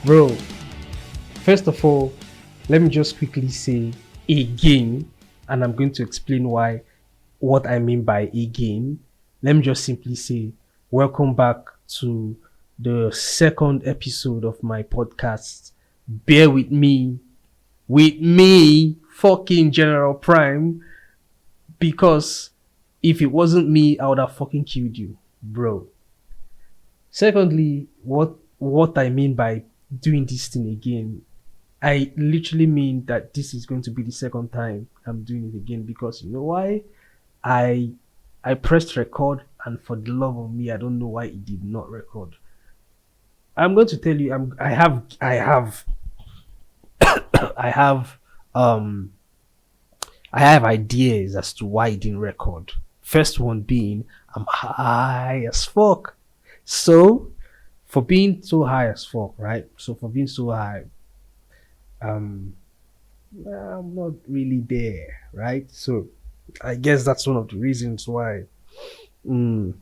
Bro, first of all, let me just quickly say again, and I'm going to explain what I mean by again. Let me just simply say, welcome back to the second episode of my podcast. Bear with me, fucking General Prime, because if it wasn't me, I would have fucking killed you, bro. Secondly, what I mean by doing this thing again, I literally mean that this is going to be the second time I'm doing it again, because you know why? I I pressed record, and for the love of me, I don't know why it did not record. I'm going to tell you, I have um I have ideas as to why it didn't record. First one being I'm high as fuck. So for being so high as fuck, right? So for being so high, um I'm not really there, right? So I guess that's one of the reasons why mm,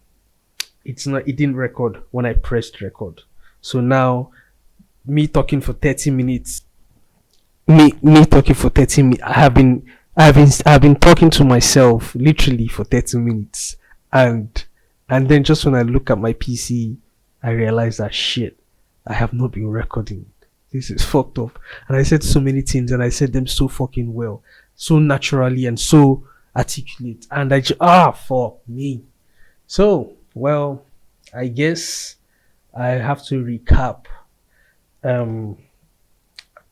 it didn't record when I pressed record. So now me talking for 30 minutes, me talking for 30 minutes, I've been talking to myself literally for 30 minutes, and then just when I look at my PC, I realize that shit, I have not been recording. This is fucked up. And I said so many things, and I said them so fucking well, so naturally and so articulate. And fuck me. So, well, I guess I have to recap um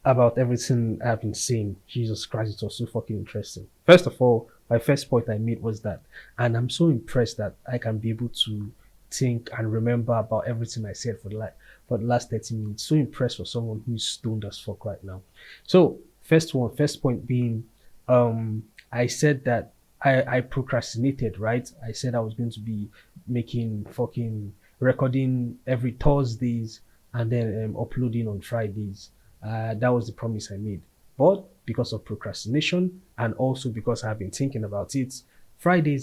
about everything I've been saying. Jesus Christ, it was so fucking interesting. First of all, my first point I made was that, and I'm so impressed that I can be able to think and remember about everything I said for the last 30 minutes. So impressed for someone who's stoned as fuck right now. So first point being, I said that I procrastinated, right? I said I was going to be making fucking recording every Thursdays and then uploading on Fridays. That was the promise I made. But because of procrastination, and also because I've been thinking about it, Friday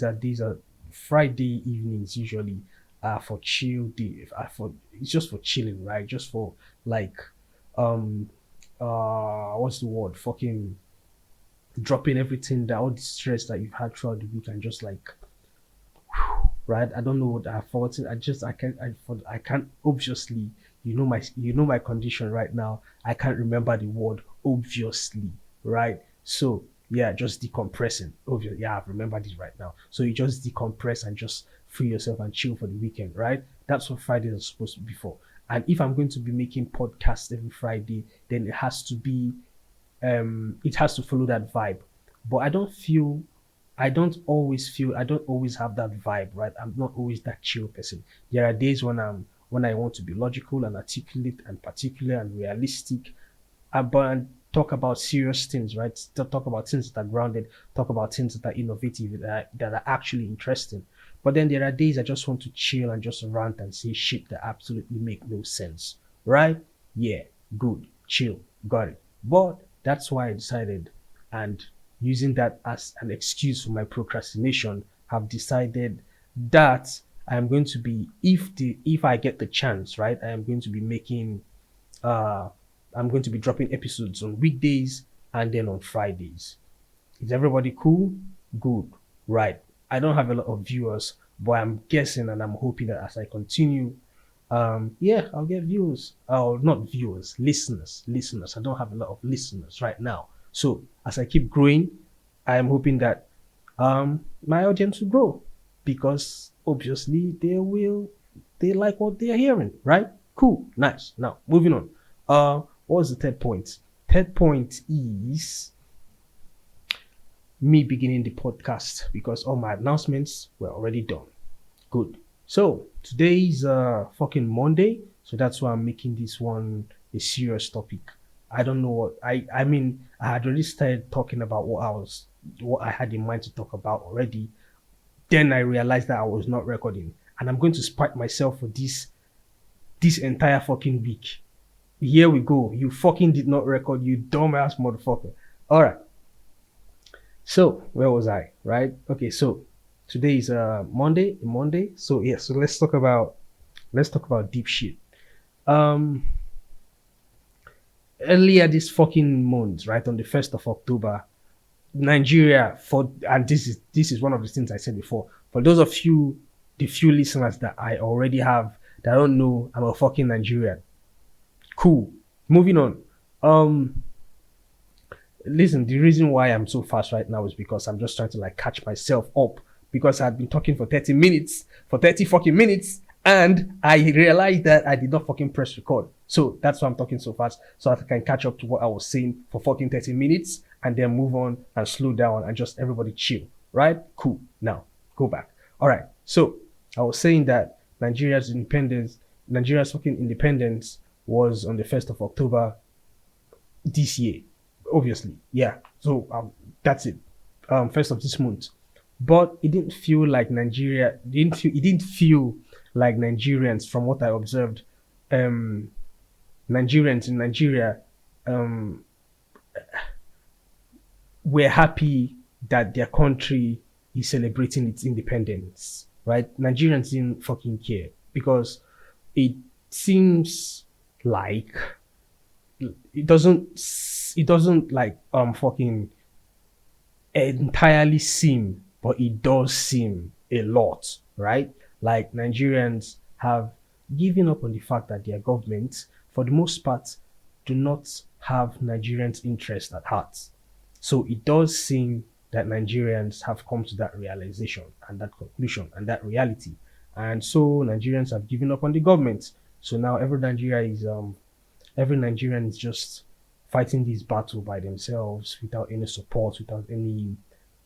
evenings usually are for chill day. It's just for chilling, right? Just for like what's the word? Fucking dropping everything, that all the stress that you've had throughout the week, and just like, right? I don't know what I've forgotten. I can't obviously, you know my condition right now. I can't remember the word obviously, right? So yeah, just decompressing. Obviously, yeah, I've remembered this right now. So you just decompress and just free yourself and chill for the weekend, right? That's what Fridays are supposed to be for. And if I'm going to be making podcasts every Friday, then it has to follow that vibe. But I don't always have that vibe, right? I'm not always that chill person. There are days when I want to be logical and articulate and particular and realistic, but talk about serious things, right? Talk about things that are grounded, talk about things that are innovative, that are actually interesting. But then there are days I just want to chill and just rant and say shit that absolutely make no sense, right? Yeah, good, chill, got it. But that's why I decided, and using that as an excuse for my procrastination, have decided that I am going to be, if I get the chance, right, I am going to be making uh I'm going to be dropping episodes on weekdays and then on Fridays. Is everybody cool? Good. Right. I don't have a lot of viewers, but I'm guessing and I'm hoping that as I continue, yeah, I'll get viewers. Oh, not viewers, listeners. Listeners. I don't have a lot of listeners right now. So as I keep growing, I am hoping that my audience will grow, because obviously they like what they're hearing, right? Cool, nice. Now moving on. What was the third point? Third point is me beginning the podcast, because all my announcements were already done. Good. So today's fucking Monday, so that's why I'm making this one a serious topic. I don't know what I mean. I had already started talking about what I had in mind to talk about already. Then I realized that I was not recording, and I'm going to spite myself for this entire fucking week. Here we go. You fucking did not record, you dumbass motherfucker. All right. So where was I? Right. Okay. So today is Monday. Monday. So yeah. So let's talk about deep shit. Um. earlier this fucking month, right on the 1st of October, Nigeria and this is one of the things I said before. For those of you, the few listeners that I already have that don't know I'm a fucking Nigerian. Cool. Moving on. Listen, the reason why I'm so fast right now is because I'm just trying to like catch myself up because I've been talking for 30 minutes, for 30 fucking minutes, and I realized that I did not fucking press record. So that's why I'm talking so fast, so I can catch up to what I was saying for fucking 30 minutes and then move on and slow down and just everybody chill. Right? Cool. Now, go back. All right. So I was saying that Nigeria's fucking independence was on the 1st of October this year, obviously. Yeah. So that's it. First of this month. But it didn't feel like it didn't feel like Nigerians, from what I observed. Nigerians in Nigeria um were happy that their country is celebrating its independence. Right? Nigerians didn't fucking care because it seems like it doesn't like fucking entirely seem, but it does seem a lot, right? Like Nigerians have given up on the fact that their government, for the most part, do not have Nigerians' interest at heart. So it does seem that Nigerians have come to that realization and that conclusion and that reality. And so Nigerians have given up on the government. So now every Nigerian is just fighting this battle by themselves without any support, without any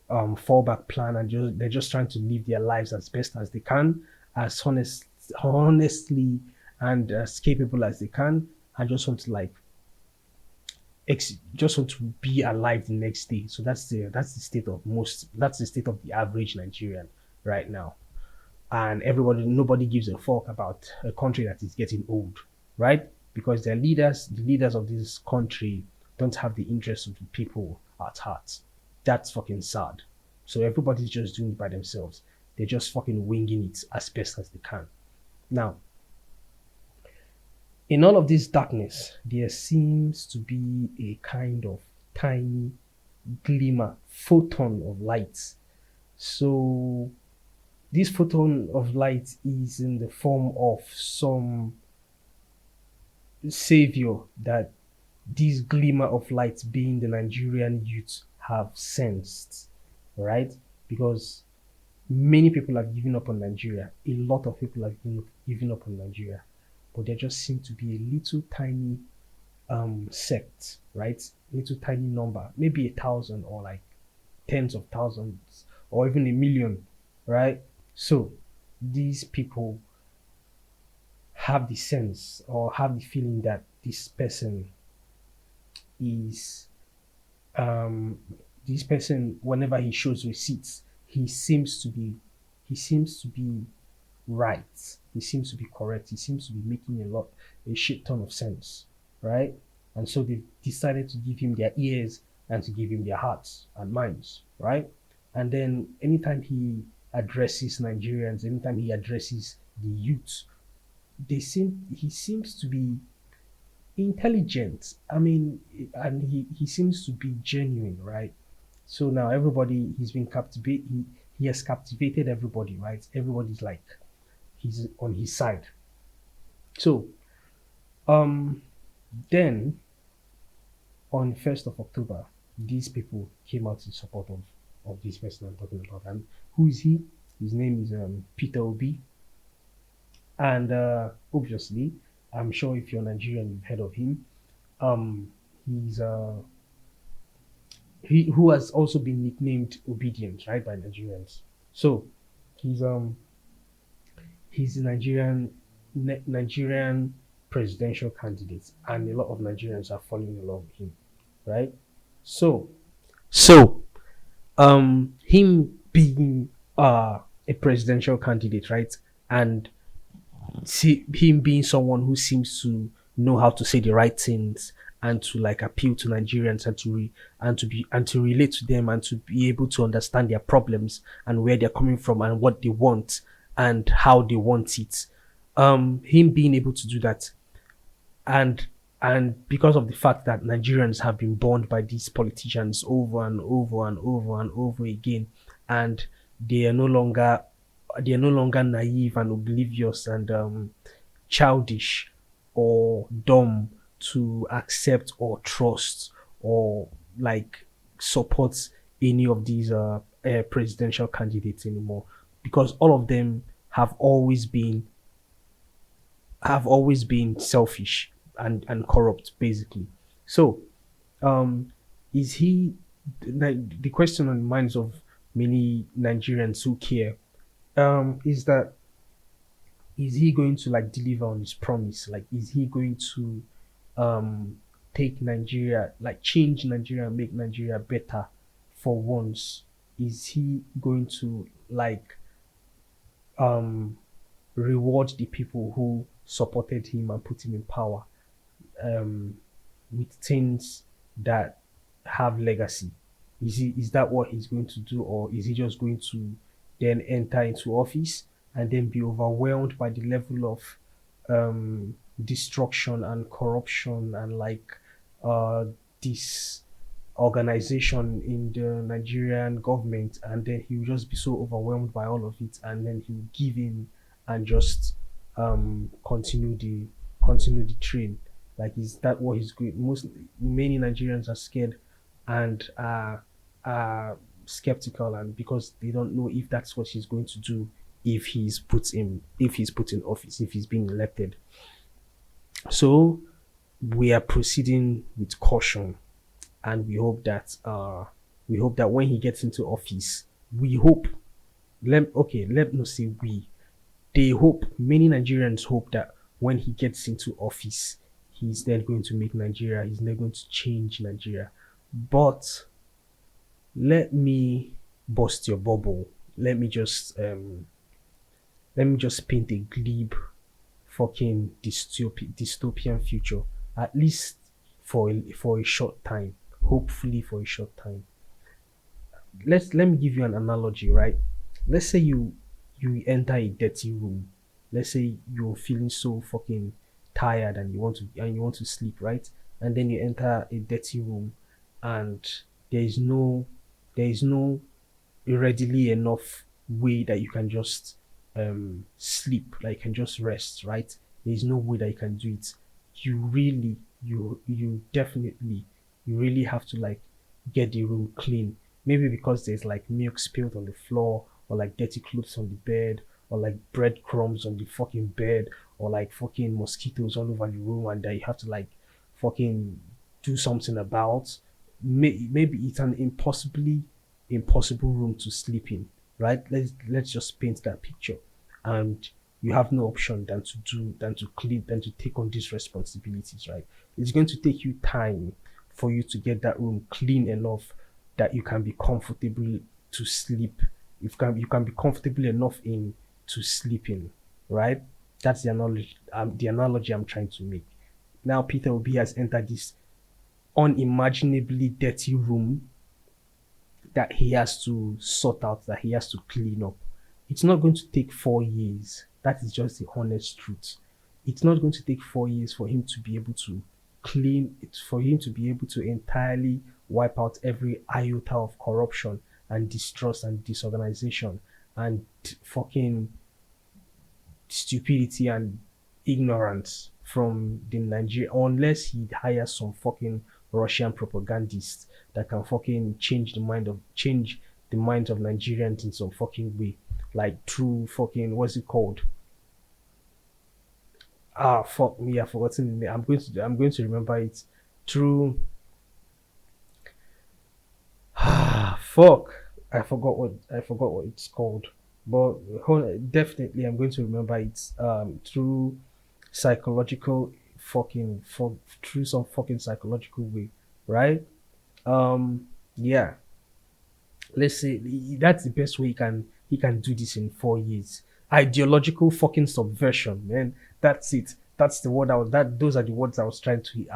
fallback plan, and they're just trying to live their lives as best as they can, as honestly and as capable as they can, and just want to like just want to be alive the next day. So that's the state of the average Nigerian right now. And nobody gives a fuck about a country that is getting old, right? Because the leaders of this country don't have the interests of the people at heart. That's fucking sad. So everybody's just doing it by themselves. They're just fucking winging it as best as they can. Now, in all of this darkness, there seems to be a kind of tiny glimmer, photon of light. So this photon of light is in the form of some savior that this glimmer of light being the Nigerian youth have sensed, right? Because many people have given up on Nigeria. A lot of people have given up on Nigeria, but there just seem to be a little tiny sect, right? Little tiny number, maybe 1,000 or like tens of thousands or even 1,000,000, right? So these people have the sense or have the feeling that this person is this person, whenever he shows receipts, he seems to be right, he seems to be correct, he seems to be making a shit ton of sense, right? And so they decided to give him their ears and to give him their hearts and minds, right? And then anytime he addresses Nigerians, anytime he addresses the youth, he seems to be intelligent. I mean, and he seems to be genuine, right? So now everybody he's been captivated. He has captivated everybody, right? Everybody's like he's on his side. So then on 1st of October, these people came out in support of this person I'm talking about. And who is he? His name is Peter Obi. And obviously, I'm sure if you're Nigerian, you've heard of him. He's who has also been nicknamed Obedient, right, by Nigerians. So he's he's a Nigerian presidential candidate, and a lot of Nigerians are following along with him, right? So him being a presidential candidate, right, and him being someone who seems to know how to say the right things and to like appeal to Nigerians and to relate to them and to be able to understand their problems and where they're coming from and what they want and how they want it. Him being able to do that and And because of the fact that Nigerians have been burned by these politicians over and over and over and over again, and they are no longer naive and oblivious and childish or dumb to accept or trust or like support any of these presidential candidates anymore, because all of them have always been selfish and corrupt basically. So um is he like the question on the minds of many Nigerians who care is that, is he going to like deliver on his promise? Like, is he going to um take Nigeria, like change Nigeria, make Nigeria better for once? Is he going to like um reward the people who supported him and put him in power um with things that have legacy? Is that what he's going to do, or is he just going to then enter into office and then be overwhelmed by the level of destruction and corruption and like this organization in the Nigerian government, and then he'll just be so overwhelmed by all of it, and then he'll give in and just continue the train? Like, is that what he's going? Many Nigerians are scared and are skeptical, and because they don't know if that's what he's going to do if he's put in office, if he's being elected. So we are proceeding with caution, and we hope that when he gets into office, we hope let me say we they hope, many Nigerians hope that when he gets into office, he's then going to make Nigeria, he's then going to change Nigeria. But let me bust your bubble. Let me just paint a glib fucking dystopian future, at least for a short time. Hopefully for a short time. Let me give you an analogy, right? Let's say you enter a dirty room. Let's say you're feeling so fucking tired and you want to sleep, right? And then you enter a dirty room, and there is no there is no readily enough way that you can just sleep, like you can just rest, right? There is no way that you can do it. You definitely, you really have to like get the room clean. Maybe because there's like milk spilled on the floor, or like dirty clothes on the bed, or like breadcrumbs on the fucking bed, or like fucking mosquitoes all over the room, and that you have to like fucking do something about. Maybe it's an impossible room to sleep in, right? Let's just paint that picture, and you have no option than to clean, than to take on these responsibilities, right? It's going to take you time for you to get that room clean enough that you can be comfortable to sleep. You can be comfortable enough in to sleep in, right? That's the analogy I'm trying to make. Now Peter Obi has entered this unimaginably dirty room that he has to sort out, that he has to clean up. It's not going to take 4 years. That is just the honest truth. It's not going to take 4 years for him to be able to clean it, for him to be able to entirely wipe out every iota of corruption and distrust and disorganization and fucking stupidity and ignorance from the Nigeria, unless he hires some fucking Russian propagandists that can fucking change the minds of Nigerians in some fucking way, like through fucking, what's it called? Ah, fuck me, I've forgotten the name. I'm going to remember it through. Ah, fuck. I forgot what it's called. But definitely I'm going to remember it through psychological through some fucking psychological way, right? Yeah. Let's say that's the best way he can do this in 4 years. Ideological fucking subversion, man. That's it. That's the word those are the words I was trying to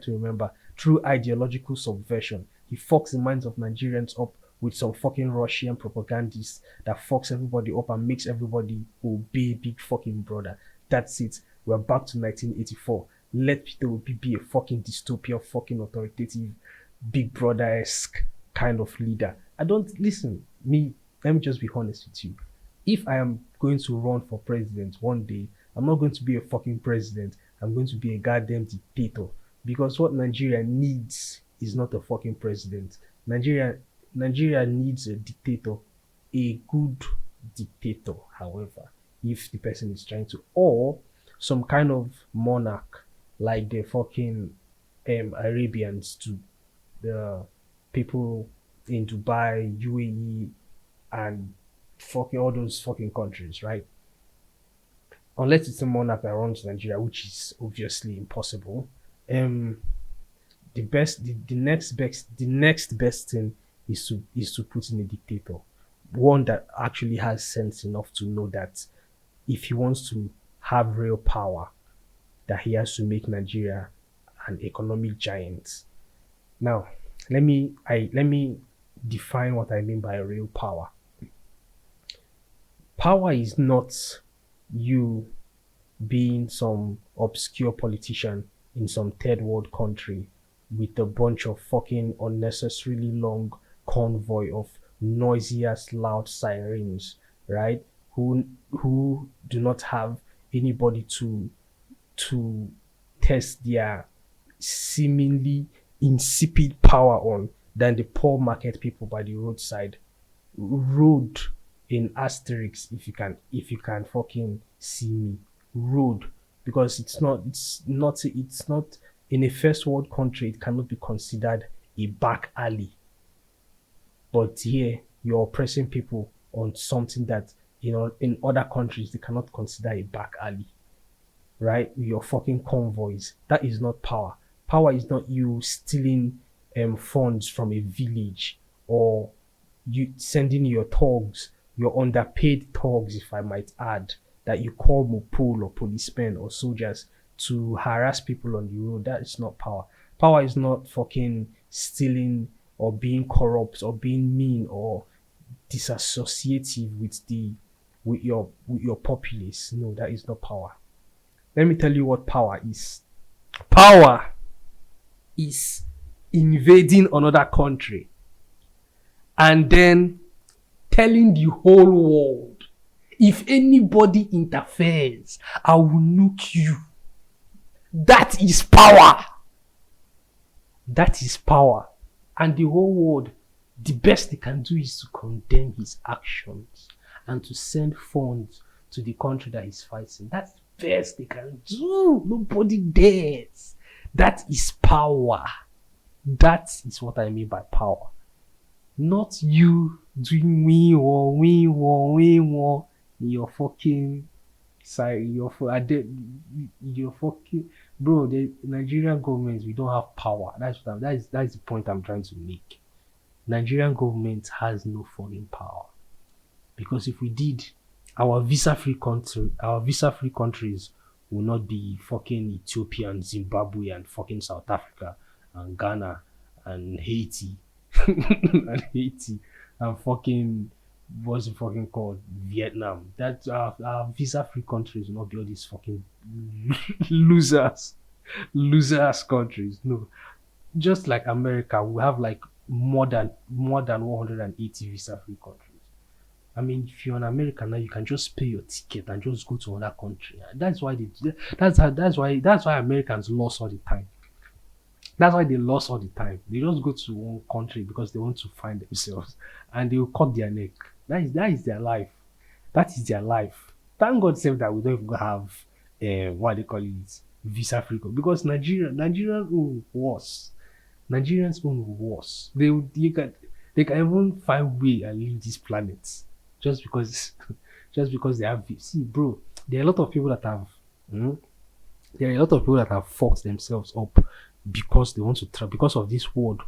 remember. Through ideological subversion. He fucks the minds of Nigerians up with some fucking Russian propagandists that fucks everybody up and makes everybody obey Big fucking brother. That's it. We're back to 1984. let Peter Obi be a fucking dystopia, fucking authoritative, big brother-esque kind of leader. I don't listen. Let me just be honest with you. If I am going to run for president one day, I'm not going to be a fucking president. I'm going to be a goddamn dictator. Because what Nigeria needs is not a fucking president. Nigeria needs a dictator, a good dictator, however, if the person is trying to, or some kind of monarch like the fucking Arabians to the people in Dubai, UAE, and fucking all those fucking countries, right? Unless it's a monarch that runs Nigeria, which is obviously impossible. Um, the next best thing is to put in a dictator, one that actually has sense enough to know that if he wants to have real power, that he has to make Nigeria an economic giant. Now, let me define what I mean by real power. Power is not you being some obscure politician in some third world country with a bunch of fucking unnecessarily long convoy of noisy as loud sirens, right? Who do not have anybody to test their seemingly insipid power on than the poor market people by the roadside. Road in asterisks, if you can fucking see me. Road, because it's not in a first world country, it cannot be considered a back alley. But here you're oppressing people on something that, you know, in other countries they cannot consider a back alley, right? Your fucking convoys. That is not power. Power is not you stealing funds from a village, or you sending your thugs, your underpaid thugs, if I might add, that you call Mopol or policemen or soldiers to harass people on the road. That is not power. Power is not fucking stealing or being corrupt or being mean or disassociative with your populace. No, that is not power. Let me tell you what power is. Power is invading another country and then telling the whole world, if anybody interferes, I will nuke you. That is power. That is power. And the whole world, the best they can do is to condemn his actions and to send funds to the country that he's fighting. That's the best they can do. Nobody dares. That is power. That is what I mean by power. Not you doing we war in your fucking side, your fucking bro. The Nigerian government, we don't have power. That's the point I'm trying to make. Nigerian government has no fucking power, because if we did, our visa-free countries will not be fucking Ethiopia and Zimbabwe and fucking South Africa and Ghana and Haiti and fucking, what's it fucking called, Vietnam. That our visa-free countries will not be all these fucking losers countries. No, just like America, we have like more than 180 visa-free countries. I mean, if you're an American now, you can just pay your ticket and just go to another country. That's why that's why Americans lost all the time. That's why they lost all the time. They just go to one country because they want to find themselves, and they will cut their neck. That is their life. That is their life. Thank God save that we don't even have what they call it, visa free, because Nigerians own worse. Nigerians own worse. They can even find way and leave this planet just because they have. See, bro, there are a lot of people that have. There are a lot of people that have fucked themselves up because they want to try, because of this world.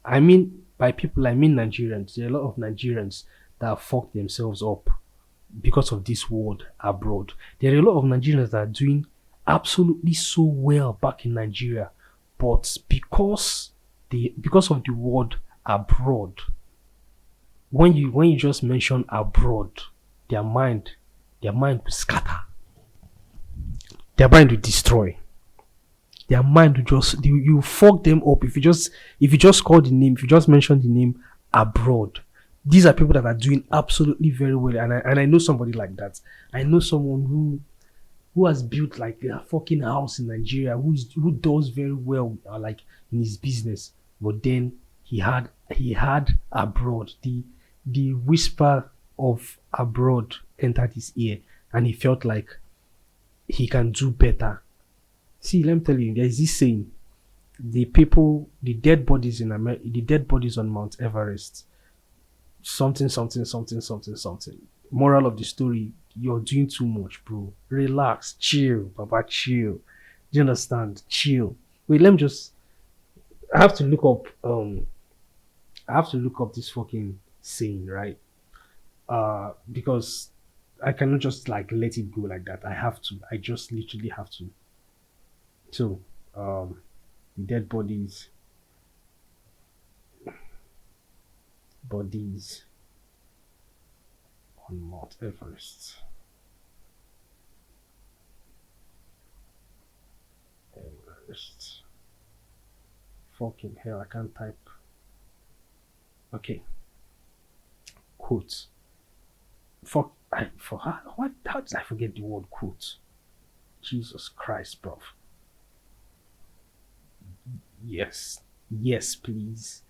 I mean, by people, I mean Nigerians. There are a lot of Nigerians that have fucked themselves up because of this world abroad. There are a lot of Nigerians that are doing absolutely so well back in Nigeria, but because of the word abroad, when you just mention abroad, their mind will scatter. Their mind will destroy. their mind will just you fuck them up if you just call the name, if you just mention the name abroad. These are people that are doing absolutely very well, and I know somebody like that. I know someone who has built like a fucking house in Nigeria, who does very well, like in his business. But then he had abroad, the whisper of abroad entered his ear, and he felt like he can do better. See, let me tell you, there is this saying: the dead bodies in America, the dead bodies on Mount Everest, something, something, something, something, something. Moral of the story: you're doing too much, bro. Relax, chill, Baba, chill. Do you understand? Chill. Wait, let me just. I have to look up. I have to look up this fucking saying, right? Because I cannot just like let it go like that. I have to. I just literally have to. So, dead bodies on Mount Everest. Everest. Fucking hell, I can't type. Okay. Quote. Fuck. How did I forget the word quote? Jesus Christ, bro. Yes. Yes, please.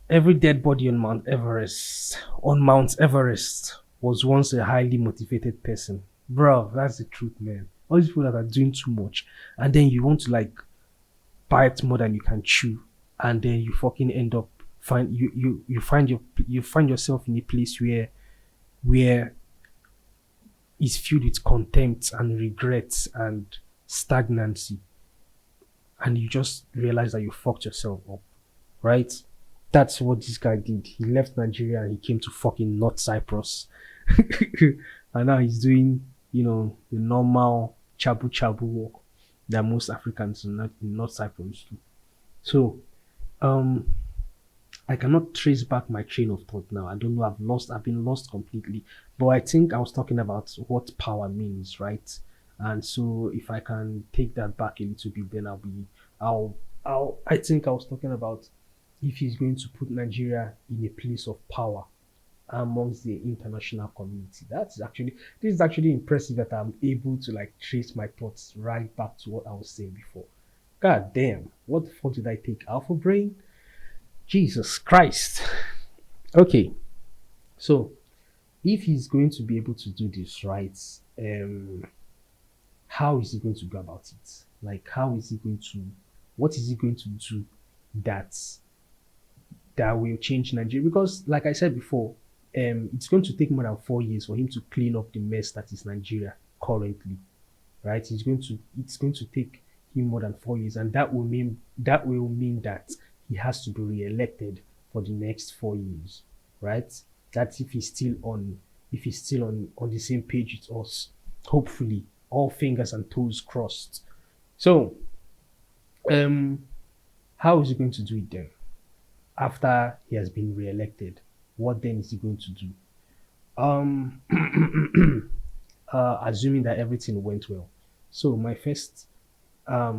Every dead body on Mount Everest was once a highly motivated person. Bro, that's the truth, man. All these people that are doing too much, and then you want to like bite more than you can chew, and then you fucking end up you find yourself in a place where it's filled with contempt and regrets and stagnancy, and you just realize that you fucked yourself up, right? That's what this guy did. He left Nigeria and he came to fucking North Cyprus. And now he's doing, the normal chabu chabu work that most Africans in North Cyprus do. So, I cannot trace back my train of thought now. I don't know. I've been lost completely. But I think I was talking about what power means, right? And so if I can take that back a little bit, then I think I was talking about if he's going to put Nigeria in a place of power amongst the international community. This is actually impressive that I'm able to like trace my thoughts right back to what I was saying before. God damn, what the fuck did I take? Alpha brain? Jesus Christ. Okay, so if he's going to be able to do this, right? How is he going to go about it? Like, what is he going to do that will change Nigeria? Because, like I said before, it's going to take more than 4 years for him to clean up the mess that is Nigeria currently, right? It's going to take him more than 4 years, and that will mean that he has to be re-elected for the next 4 years, right? That's if he's still on the same page with us. Hopefully, all fingers and toes crossed. So, how is he going to do it then? After he has been re-elected, what then is he going to do? Assuming that everything went well. So my first, I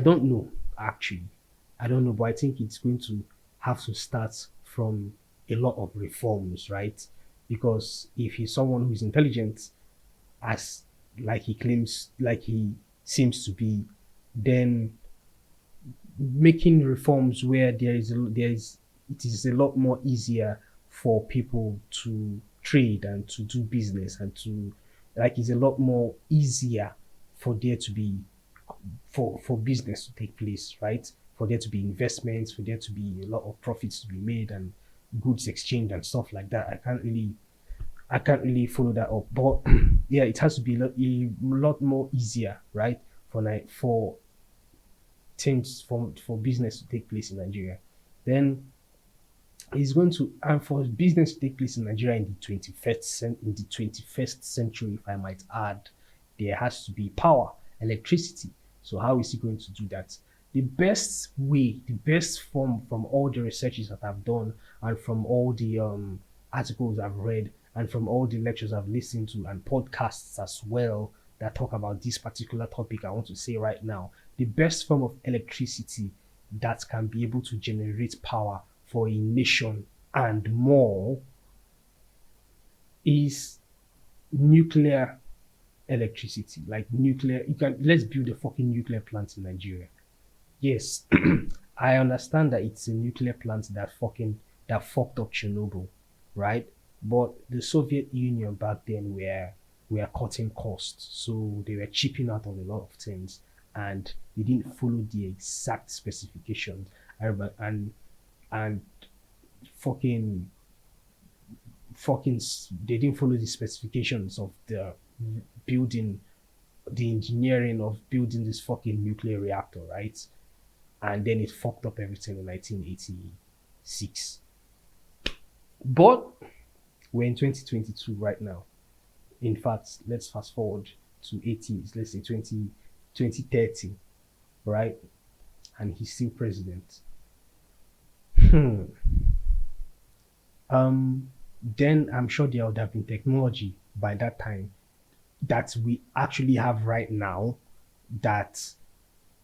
don't know actually. I don't know, but I think it's going to have to start from a lot of reforms, right? Because if he's someone who is intelligent, as like he claims, like he seems to be, then making reforms where it is a lot more easier for people to trade and to do business and to like it's a lot more easier for there to be for business to take place, right? For there to be investments, for there to be a lot of profits to be made and goods exchange and stuff like that. I can't really follow that up, but yeah, it has to be a lot more easier, right? For things for business to take place in Nigeria. Then he's going to, and for business to take place in Nigeria in the 21st century, if I might add, there has to be power, electricity. So how is he going to do that? The best form from all the researches that I've done and from all the articles I've read and from all the lectures I've listened to and podcasts as well, that talk about this particular topic I want to say right now. The best form of electricity that can be able to generate power for a nation and more is nuclear electricity. Like nuclear, you can let's build a fucking nuclear plant in Nigeria. Yes, I understand that it's a nuclear plant that fucked up Chernobyl, right? But the Soviet Union back then were cutting costs, so they were chipping out on a lot of things, and they didn't follow the exact specifications. I remember, and fucking they didn't follow the specifications of the building, the engineering of building this fucking nuclear reactor, right? And then it fucked up everything in 1986. But we're in 2022 right now. In fact, let's fast forward to 80s, let's say 2030, right? And he's still president. Hmm. Then I'm sure there would have been technology by that time that we actually have right now that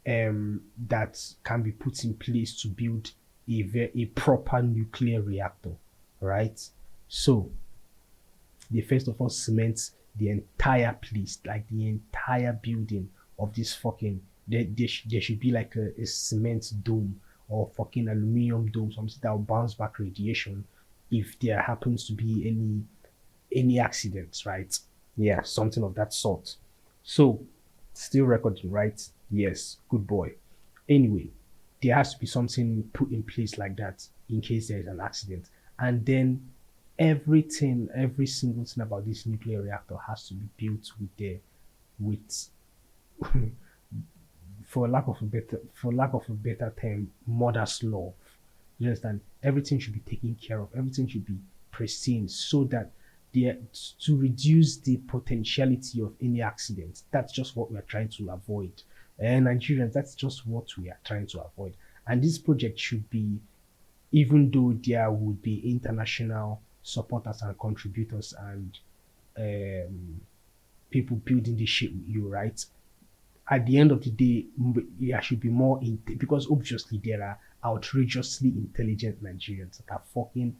that can be put in place to build a proper nuclear reactor, right? So they first of all cement the entire place, like the entire building of this fucking. There should be like a cement dome or fucking aluminum dome, something that will bounce back radiation if there happens to be any accidents, right? Yeah, something of that sort. So, still recording, right? Yes, good boy. Anyway, there has to be something put in place like that in case there is an accident. And then every single thing about this nuclear reactor has to be built with for lack of a better term, mother's love. You understand? Everything should be taken care of. Everything should be pristine so that there to reduce the potentiality of any accident. That's just what we are trying to avoid. And Nigerians, that's just what we are trying to avoid. And this project should be, even though there would be international supporters and contributors and people building this shit with you, right? At the end of the day, there should be more because obviously there are outrageously intelligent Nigerians that are fucking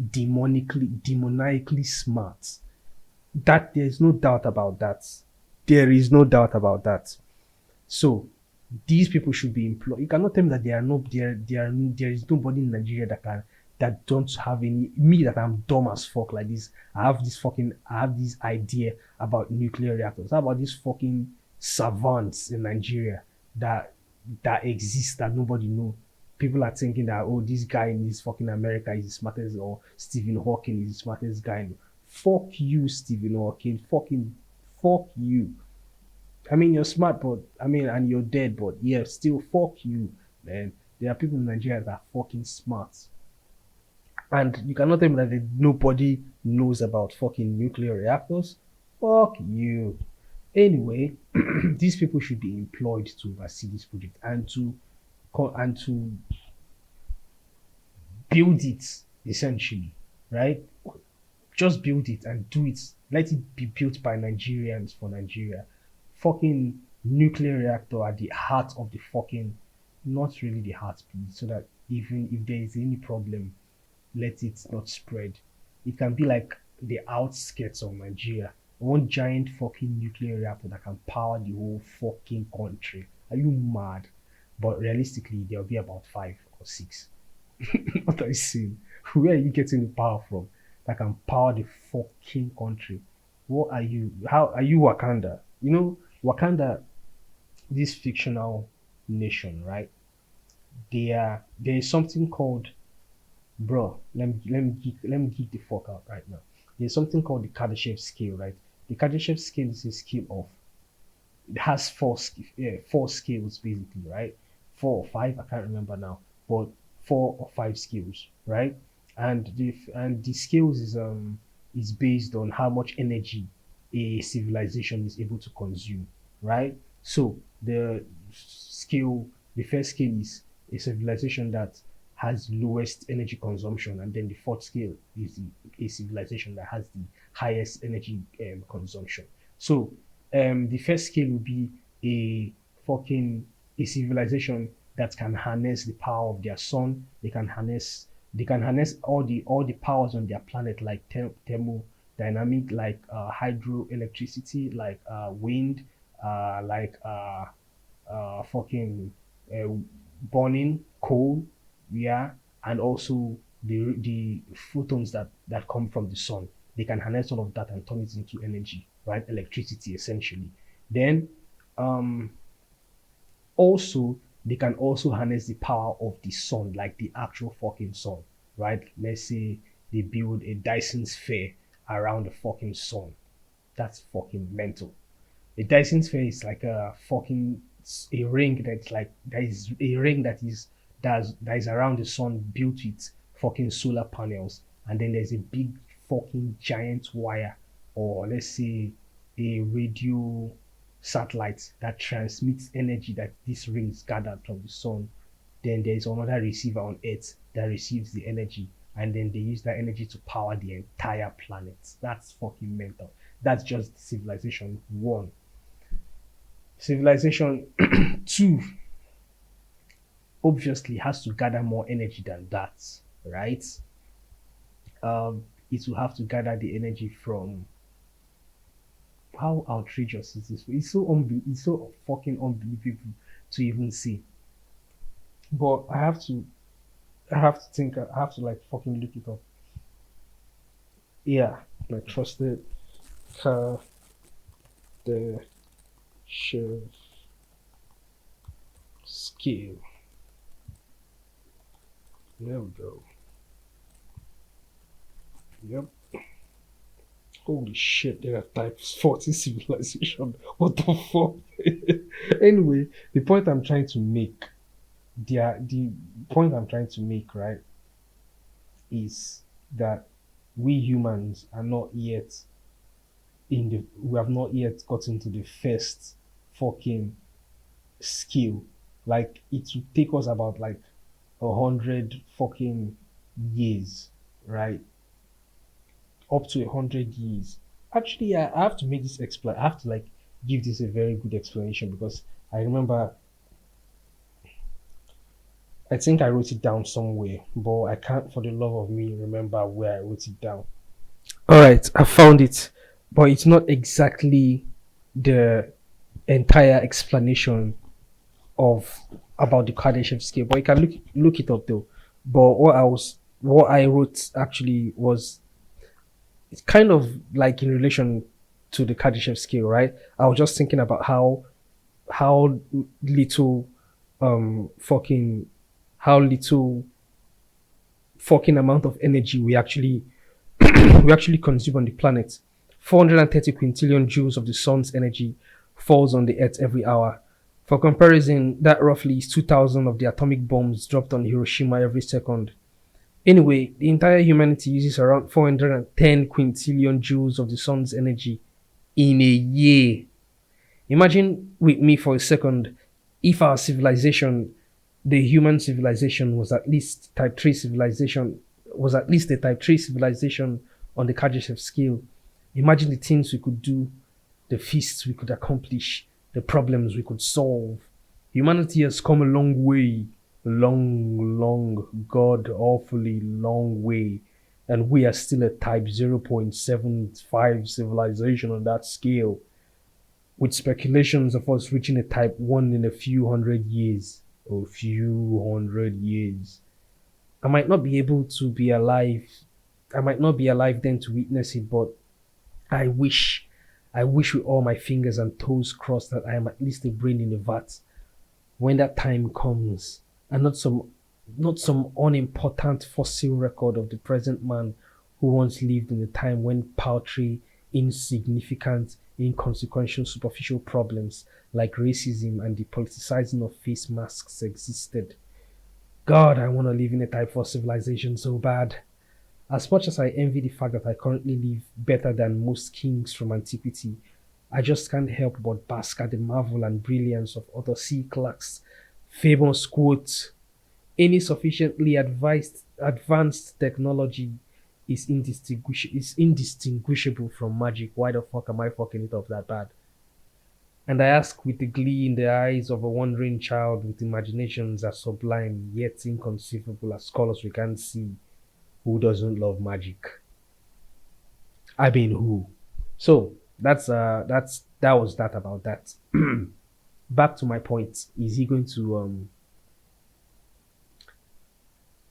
demoniacally smart. That there's no doubt about that. There is no doubt about that. So these people should be employed. You cannot tell me that there is nobody in Nigeria that don't have any me that I'm dumb as fuck like this. I have this idea about nuclear reactors. How about these fucking savants in Nigeria that exist that nobody know? People are thinking that, oh, this guy in this fucking America is the smartest, or Stephen Hawking is the smartest guy. Fuck you, Stephen Hawking. Fuck you. I mean, you're smart, but and you're dead, but yeah, still fuck you, man. There are people in Nigeria that are fucking smart. And you cannot tell me that nobody knows about fucking nuclear reactors. Fuck you. Anyway, these people should be employed to oversee this project and to build it essentially, right? Just build it and do it. Let it be built by Nigerians for Nigeria. Fucking nuclear reactor at the heart of the fucking, not really the heart, please, so that even if there is any problem, let it not spread. It can be like the outskirts of Nigeria. One giant fucking nuclear reactor that can power the whole fucking country. Are you mad? But realistically, there'll be about 5 or 6. What are you saying? Where are you getting the power from that can power the fucking country? What are you? How are you Wakanda? You know, Wakanda, this fictional nation, right? There is something called, bro. Let me geek the fuck out right now. There's something called the Kardashev scale, right? The Kardashev scale is a scale of, it has four scales basically, right? 4 or 5, I can't remember now, but 4 or 5 scales, right? And the scales is based on how much energy a civilization is able to consume, right? So the first scale is a civilization that has lowest energy consumption, and then the fourth scale is a civilization that has the highest energy consumption. So The first scale will be a fucking a civilization that can harness the power of their sun. They can harness all the powers on their planet, like thermodynamic, like hydroelectricity, like wind, like fucking uh, burning coal, yeah, and also the photons that come from the sun. They can harness all of that and turn it into energy, right? Electricity, essentially. Then, um, also they can also harness the power of the sun, like the actual fucking sun, right? Let's say they build a Dyson sphere around the fucking sun. That's fucking mental. A Dyson sphere is like a ring that's like that is a ring that is around the sun, built with fucking solar panels, and then there's a big fucking giant wire, or let's say a radio satellite that transmits energy that these rings gathered from the sun. Then there's another receiver on Earth that receives the energy, and then they use that energy to power the entire planet. That's fucking mental. That's just civilization one. Civilization two obviously has to gather more energy than that, right? It will have to gather the energy from, how outrageous is this? It's so fucking unbelievable to even see. But I have to like fucking look it up. Yeah, like trusted car the share scale. There we go. Yep. Holy shit, there are types 40 civilization. What the fuck? Anyway, the point I'm trying to make, right, is that we humans are not yet we have not yet gotten to the first fucking skill. Like it will take us about like 100 fucking years, right? Up to 100 years. Actually, I have to make this explain. I have to like give this a very good explanation because I remember. I think I wrote it down somewhere, but I can't for the love of me remember where I wrote it down. All right, I found it, but it's not exactly the entire explanation of about the Kardashev scale. But you can look it up though. But what I wrote actually was, it's kind of like in relation to the Kardashev scale, right? I was just thinking about how little fucking how little fucking amount of energy we actually consume on the planet. 430 quintillion joules of the sun's energy falls on the earth every hour. For comparison, that roughly is 2,000 of the atomic bombs dropped on Hiroshima every second. Anyway, the entire humanity uses around 410 quintillion joules of the sun's energy in a year. Imagine with me for a second if our civilization, the human civilization, was at least a type 3 civilization on the Kardashev scale. Imagine the things we could do, the feats we could accomplish, the problems we could solve. Humanity has come a long way, long, god awfully long way, and we are still a type 0.75 civilization on that scale, with speculations of us reaching a type 1 in a few hundred years. A few hundred years. I might not be able to be alive. I might not be alive then to witness it, but I wish, I wish with all my fingers and toes crossed that I am at least a brain in a vat when that time comes, and not some unimportant fossil record of the present man who once lived in a time when paltry, insignificant, inconsequential, superficial problems like racism and the politicizing of face masks existed. God, I want to live in a type 4 civilization so bad. As much as I envy the fact that I currently live better than most kings from antiquity, I just can't help but bask at the marvel and brilliance of Arthur C. Clarke's famous quote: any sufficiently advanced technology is indistinguishable from magic. Why the fuck am I fucking it up that bad? And I ask with the glee in the eyes of a wandering child with imaginations as sublime yet inconceivable as colors we can't see, who doesn't love magic? I mean, who? So that was that about that. Back to my point. Is he going to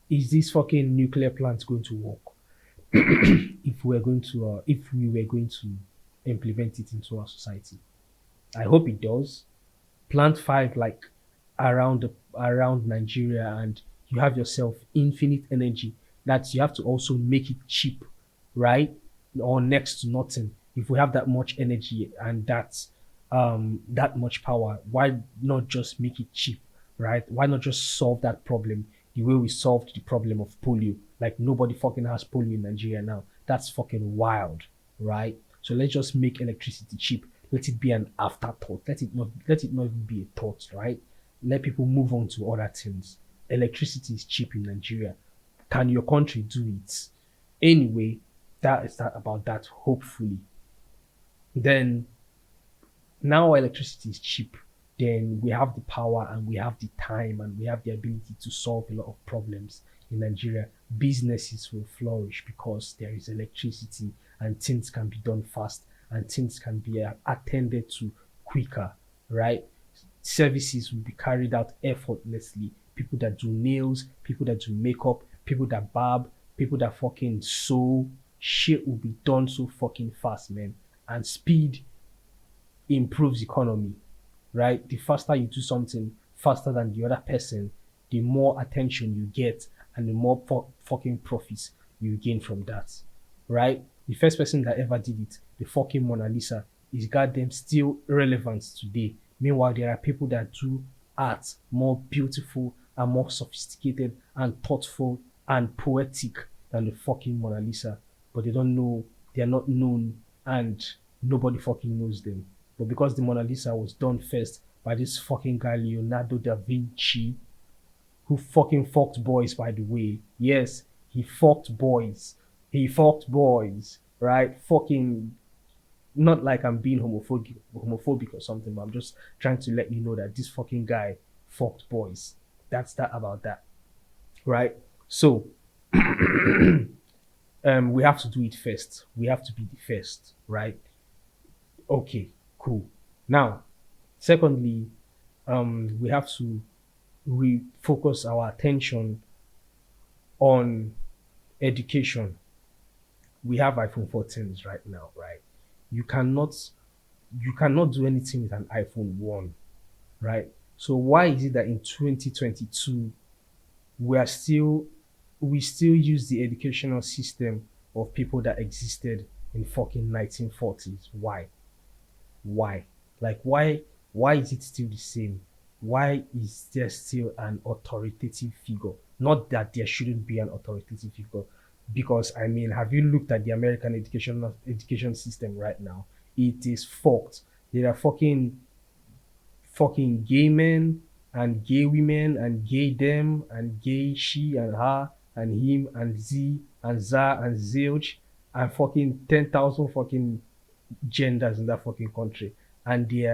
is this fucking nuclear plant going to work? If we were going to implement it into our society? I hope it does. Plant five like around Nigeria, and you have yourself infinite energy. That you have to also make it cheap, right? Or next to nothing. If we have that much energy and that much power, why not just make it cheap, right? Why not just solve that problem the way we solved the problem of polio? Like nobody fucking has polio in Nigeria now. That's fucking wild, right? So let's just make electricity cheap. Let it be an afterthought. Let it not even be a thought, right? Let people move on to other things. Electricity is cheap in Nigeria. Can your country do it? Anyway, that is that about that, hopefully. Then now electricity is cheap, then we have the power and we have the time and we have the ability to solve a lot of problems in Nigeria. Businesses will flourish because there is electricity and things can be done fast and things can be attended to quicker, right? Services will be carried out effortlessly. People that do nails, people that do makeup, people that barb, people that fucking sew, shit will be done so fucking fast, man. And speed improves economy, right? The faster you do something faster than the other person, the more attention you get and the more fucking profits you gain from that, right? The first person that ever did it, the fucking Mona Lisa, is goddamn still relevant today. Meanwhile, there are people that do art more beautiful and more sophisticated and thoughtful and poetic than the fucking Mona Lisa, but they don't know, they are not known, and nobody fucking knows them. But because the Mona Lisa was done first by this fucking guy Leonardo da Vinci, who fucking fucked boys, by the way. Yes, he fucked boys. He fucked boys, right? Fucking, not like I'm being homophobic or something, but I'm just trying to let you know that this fucking guy fucked boys. That's that about that, right? So we have to do it first. We have to be the first, right? Okay, cool. Now, secondly, we have to refocus our attention on education. We have iPhone 14s right now, right? You cannot you cannot do anything with an iPhone 1, right? So why is it that in 2022 we are still we still use the educational system of people that existed in fucking 1940s? Why? Why? Like why is it still the same? Why is there still an authoritative figure? Not that there shouldn't be an authoritative figure, because I mean, have you looked at the American education system right now? It is fucked. There are fucking gay men and gay women and gay them and gay she and her and him and z and za and zilch and fucking 10,000 fucking genders in that fucking country, and they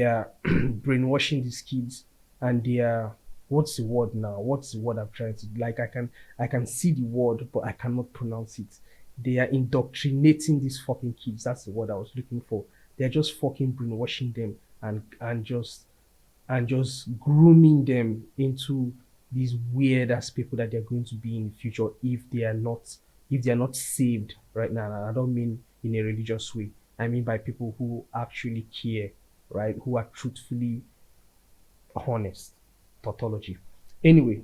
are brainwashing these kids, and they are, what's the word now? What's the word I'm trying to, like, I can see the word but I cannot pronounce it. They are indoctrinating these fucking kids. That's the word I was looking for. They're just fucking brainwashing them and just grooming them into these weird ass people that they're going to be in the future if they are not saved right now. And I don't mean in a religious way. I mean by people who actually care, right? Who are truthfully honest. Tautology. Anyway,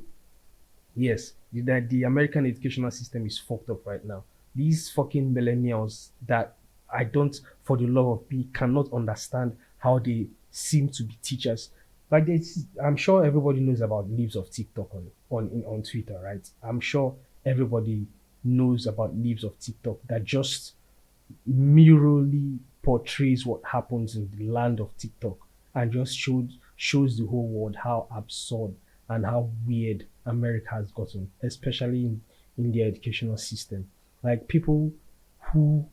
yes, the American educational system is fucked up right now. These fucking millennials that I don't, for the love of me, cannot understand how they seem to be teachers. Like I'm sure everybody knows about leaves of TikTok on Twitter, right? I'm sure everybody knows about leaves of TikTok that just merely portrays what happens in the land of TikTok and just shows the whole world how absurd and how weird America has gotten, especially in the educational system. Like people who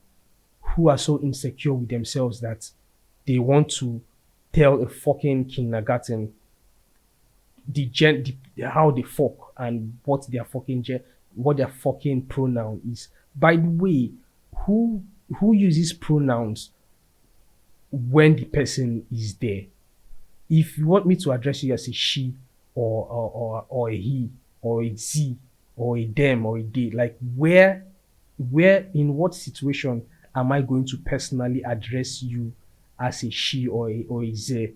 who are so insecure with themselves that they want to tell a fucking kindergarten how they fuck and what their fucking pronoun is. By the way, who who uses pronouns when the person is there? If you want me to address you as a she or a he or a z or a them or a they, like where in what situation am I going to personally address you as a she or a ze,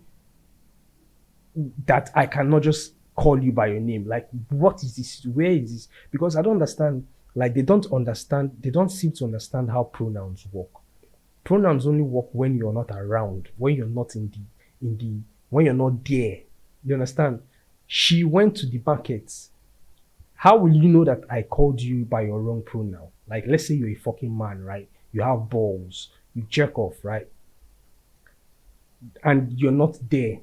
that I cannot just call you by your name? Like, what is this? Where is this? Because I don't understand. Like, they don't understand. They don't seem to understand how pronouns work. Pronouns only work when you're not around, when you're not when you're not there. You understand? She went to the market. How will you know that I called you by your wrong pronoun? Like, let's say you're a fucking man, right? You have balls, you jerk off, right? And you're not there,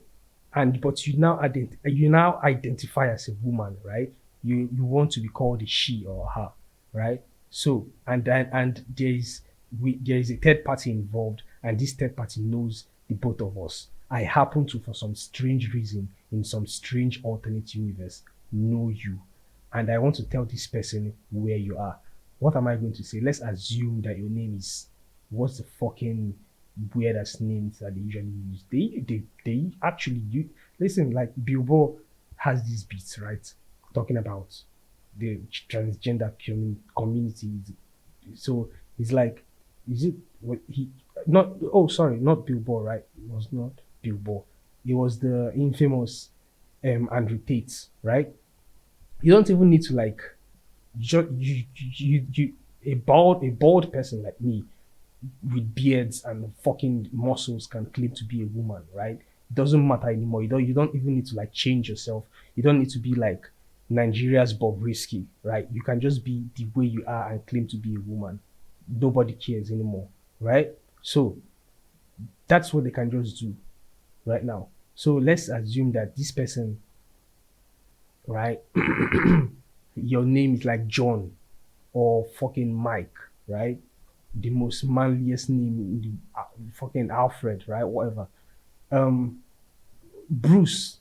and but you now identify as a woman, right? You want to be called a she or her, right? So there is a third party involved, and this third party knows the both of us. I happen to, for some strange reason, in some strange alternate universe, know you, and I want to tell this person where you are. What am I going to say? Let's assume that your name is, what's the fucking weirdest names that they usually use? They actually use, listen, like Billboard has these beats, right? Talking about the transgender community. So it's like, is it what he not oh sorry, not Billboard, right? It was not Billboard. It was the infamous Andrew Tate, right? You don't even need to like a bald person like me with beards and fucking muscles can claim to be a woman, right? It doesn't matter anymore. You don't even need to like change yourself. You don't need to be like Nigeria's Bobrisky, right? You can just be the way you are and claim to be a woman. Nobody cares anymore, right? So that's what they can just do right now. So let's assume that this person, right, your name is like John or fucking Mike, right? The most manliest name in the fucking Alfred, right? Whatever. Um, Bruce,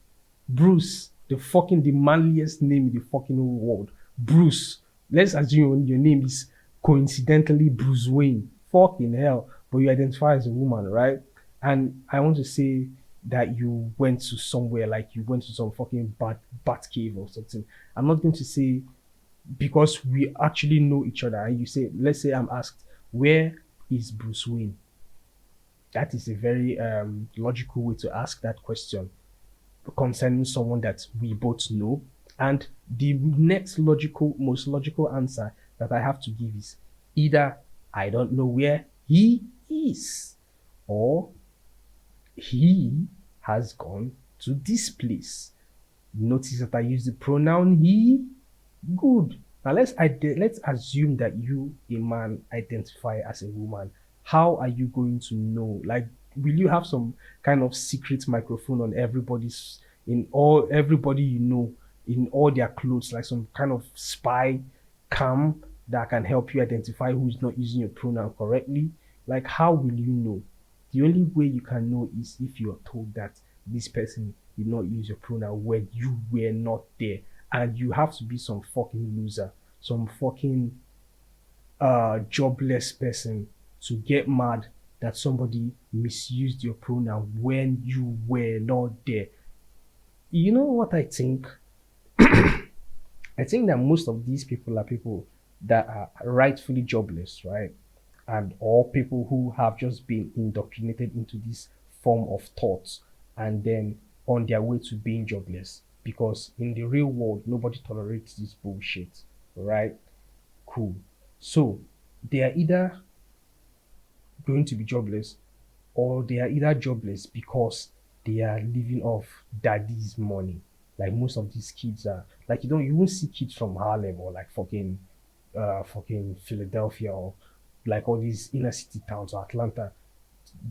Bruce, the manliest name in the fucking whole world. Bruce. Let's assume your name is coincidentally Bruce Wayne. Fucking hell. But you identify as a woman, right? And I want to say that you went to somewhere, like you went to some fucking bat cave or something. I'm not going to say, because we actually know each other, and you say, let's say I'm asked, where is Bruce Wayne? That is a very logical way to ask that question concerning someone that we both know. And the most logical answer that I have to give is either I don't know where he is, or he has gone to this place. Notice that I use the pronoun he. Good. Now let's assume that you, a man, identify as a woman. How are you going to know? Like, will you have some kind of secret microphone on everybody you know, in all their clothes, like some kind of spy cam that can help you identify who's not using your pronoun correctly? Like, how will you know? The only way you can know is if you are told that this person did not use your pronoun when you were not there. And you have to be some fucking loser, some fucking jobless person to get mad that somebody misused your pronoun when you were not there. You know what I think? I think that most of these people are people that are rightfully jobless, right? And or people who have just been indoctrinated into this form of thoughts and then on their way to being jobless. Because in the real world, nobody tolerates this bullshit, right? Cool. So they are either going to be jobless, or they are either jobless because they are living off daddy's money. Like most of these kids are like, you won't see kids from Harlem or like fucking Philadelphia or like all these inner city towns or Atlanta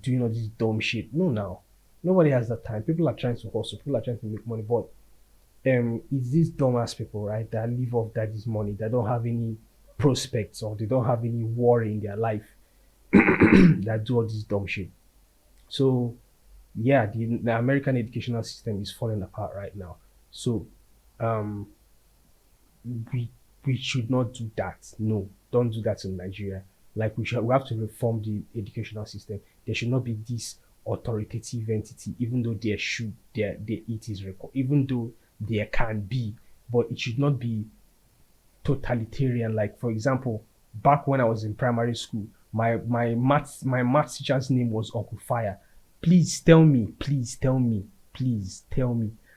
doing all this dumb shit. No, now nobody has that time. People are trying to hustle. People are trying to make money, but it's these dumbass people, right, that live off daddy's money, that don't have any prospects or they don't have any worry in their life that do all this dumb shit. So Yeah, the American educational system is falling apart right now. So um we we should not do that. No, don't do that in Nigeria. Like we have to reform the educational system. There should not be this authoritative entity, even though there it is record, even though there can be, but it should not be totalitarian. Like for example, back when I was in primary school, my maths teacher's name was Uncle Fire. Please tell me, please tell me,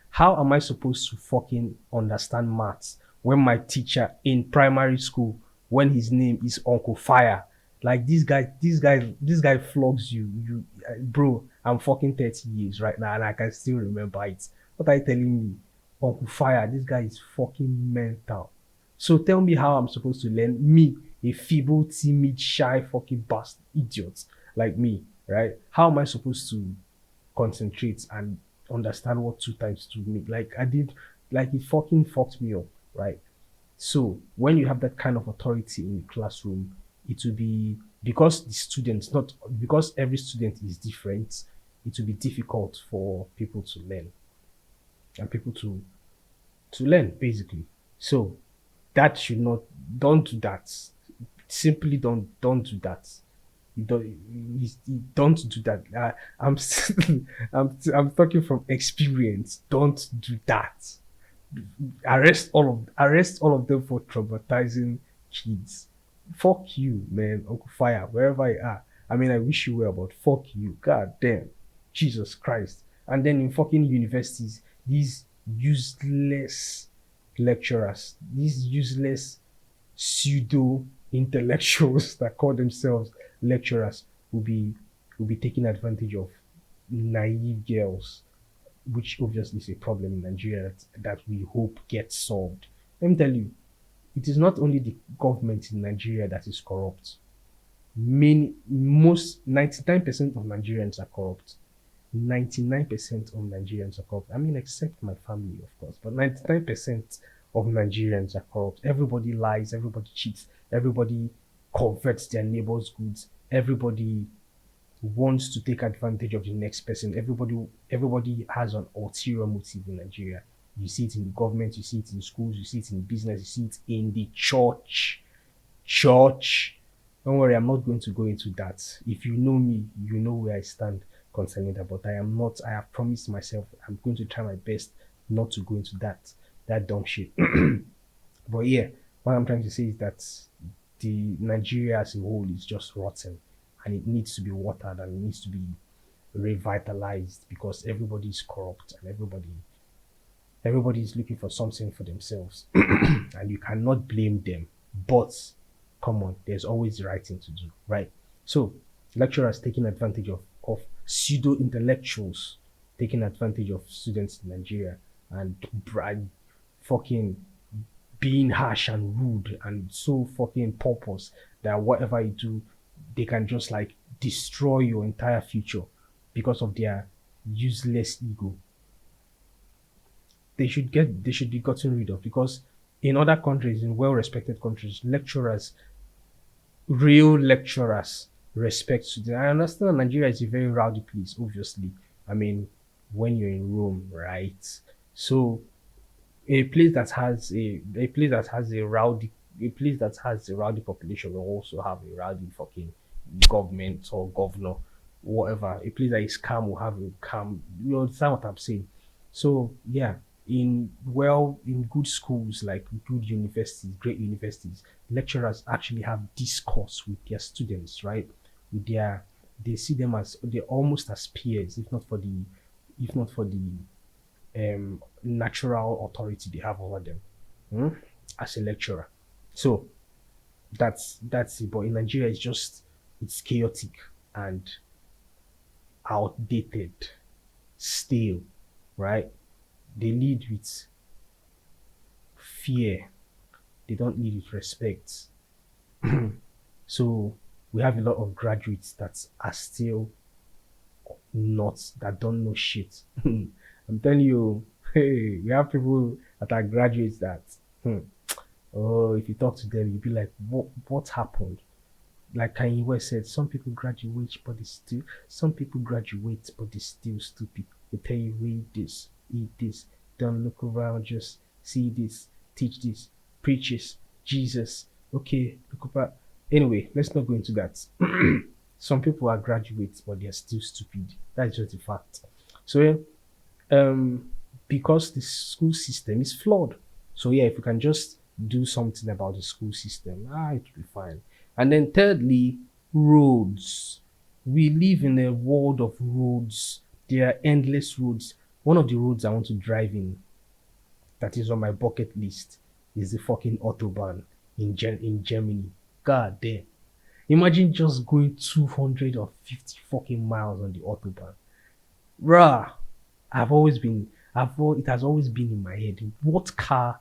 how am I supposed to fucking understand maths when my teacher in primary school, when his name is Uncle Fire? Like this guy flogs you. Bro, I'm fucking 30 years right now and I can still remember it. What are you telling me? Uncle Fire, this guy is fucking mental. So tell me how I'm supposed to learn, me, a feeble, timid, shy, fucking bastard idiot like me, right? How am I supposed to concentrate and understand what 2 times 2 mean? Like I did, like it fucking fucked me up, right? So when you have that kind of authority in the classroom, it will be, because the students, not because every student is different, it will be difficult for people to learn and people to learn basically. So that should not, don't do that. Simply don't do that. You don't do that. I'm I'm talking from experience. Don't do that. Arrest all of them for traumatizing kids. Fuck you, man, Uncle Fire, wherever you are. I mean, I wish you well, but fuck you. God damn. Jesus Christ. And then in fucking universities, these useless lecturers, these useless pseudo intellectuals that call themselves lecturers will be taking advantage of naive girls, which obviously is a problem in Nigeria that we hope gets solved. Let me tell you, it is not only the government in Nigeria that is corrupt. Most 99% of Nigerians are corrupt. 99% of Nigerians are corrupt. I mean, except my family, of course, but 99% of Nigerians are corrupt. Everybody lies, everybody cheats, everybody converts their neighbor's goods, everybody wants to take advantage of the next person. Everybody has an ulterior motive in Nigeria. You see it in the government, you see it in schools, you see it in business, you see it in the church. Church. Don't worry, I'm not going to go into that. If you know me, you know where I stand concerning that. But I am not. I have promised myself I'm going to try my best not to go into that dumb shit. But yeah, what I'm trying to say is that the Nigeria as a whole is just rotten, and it needs to be watered and it needs to be revitalized because everybody is corrupt and everybody is looking for something for themselves, and you cannot blame them. But come on, there's always the right thing to do, right? So lecturers taking advantage of pseudo intellectuals taking advantage of students in Nigeria and fucking being harsh and rude and so fucking pompous that whatever you do, they can just like destroy your entire future because of their useless ego. They should be gotten rid of because in other countries, in well respected countries, lecturers, real lecturers respect students. I understand Nigeria is a very rowdy place, obviously. I mean, when you're in Rome, right? So a place that has a place that has a rowdy population will also have a rowdy fucking government or governor, whatever. A place that is calm will have a calm. You understand what I'm saying? So yeah, in good schools like good universities, great universities, lecturers actually have discourse with their students, right? With their they see them as they're almost as peers, if not for the natural authority they have over them, hmm, as a lecturer. So that's it. But in Nigeria, it's chaotic and outdated, stale, right? They lead with fear. They don't lead with respect. So we have a lot of graduates that are still not that don't know shit. I'm telling you, hey, we have people that are graduates that, oh, if you talk to them, you'll be like, what happened? like Kanye West said, some people graduate, but they still stupid. They tell you read this, eat this, don't look around, just see this, teach this, preach this, Jesus. Okay, look about. Anyway, let's not go into that. Some people are graduates, but they are still stupid. That's just the fact. So yeah, um, because the school system is flawed. So yeah, if we can just do something about the school system, it will be fine. And then thirdly, roads. We live in a world of roads. There are endless roads. One of the roads I want to drive in that is on my bucket list is the fucking autobahn in Germany. God damn. Imagine just going 250 fucking miles on the autobahn. Bruh, it has always been in my head. What car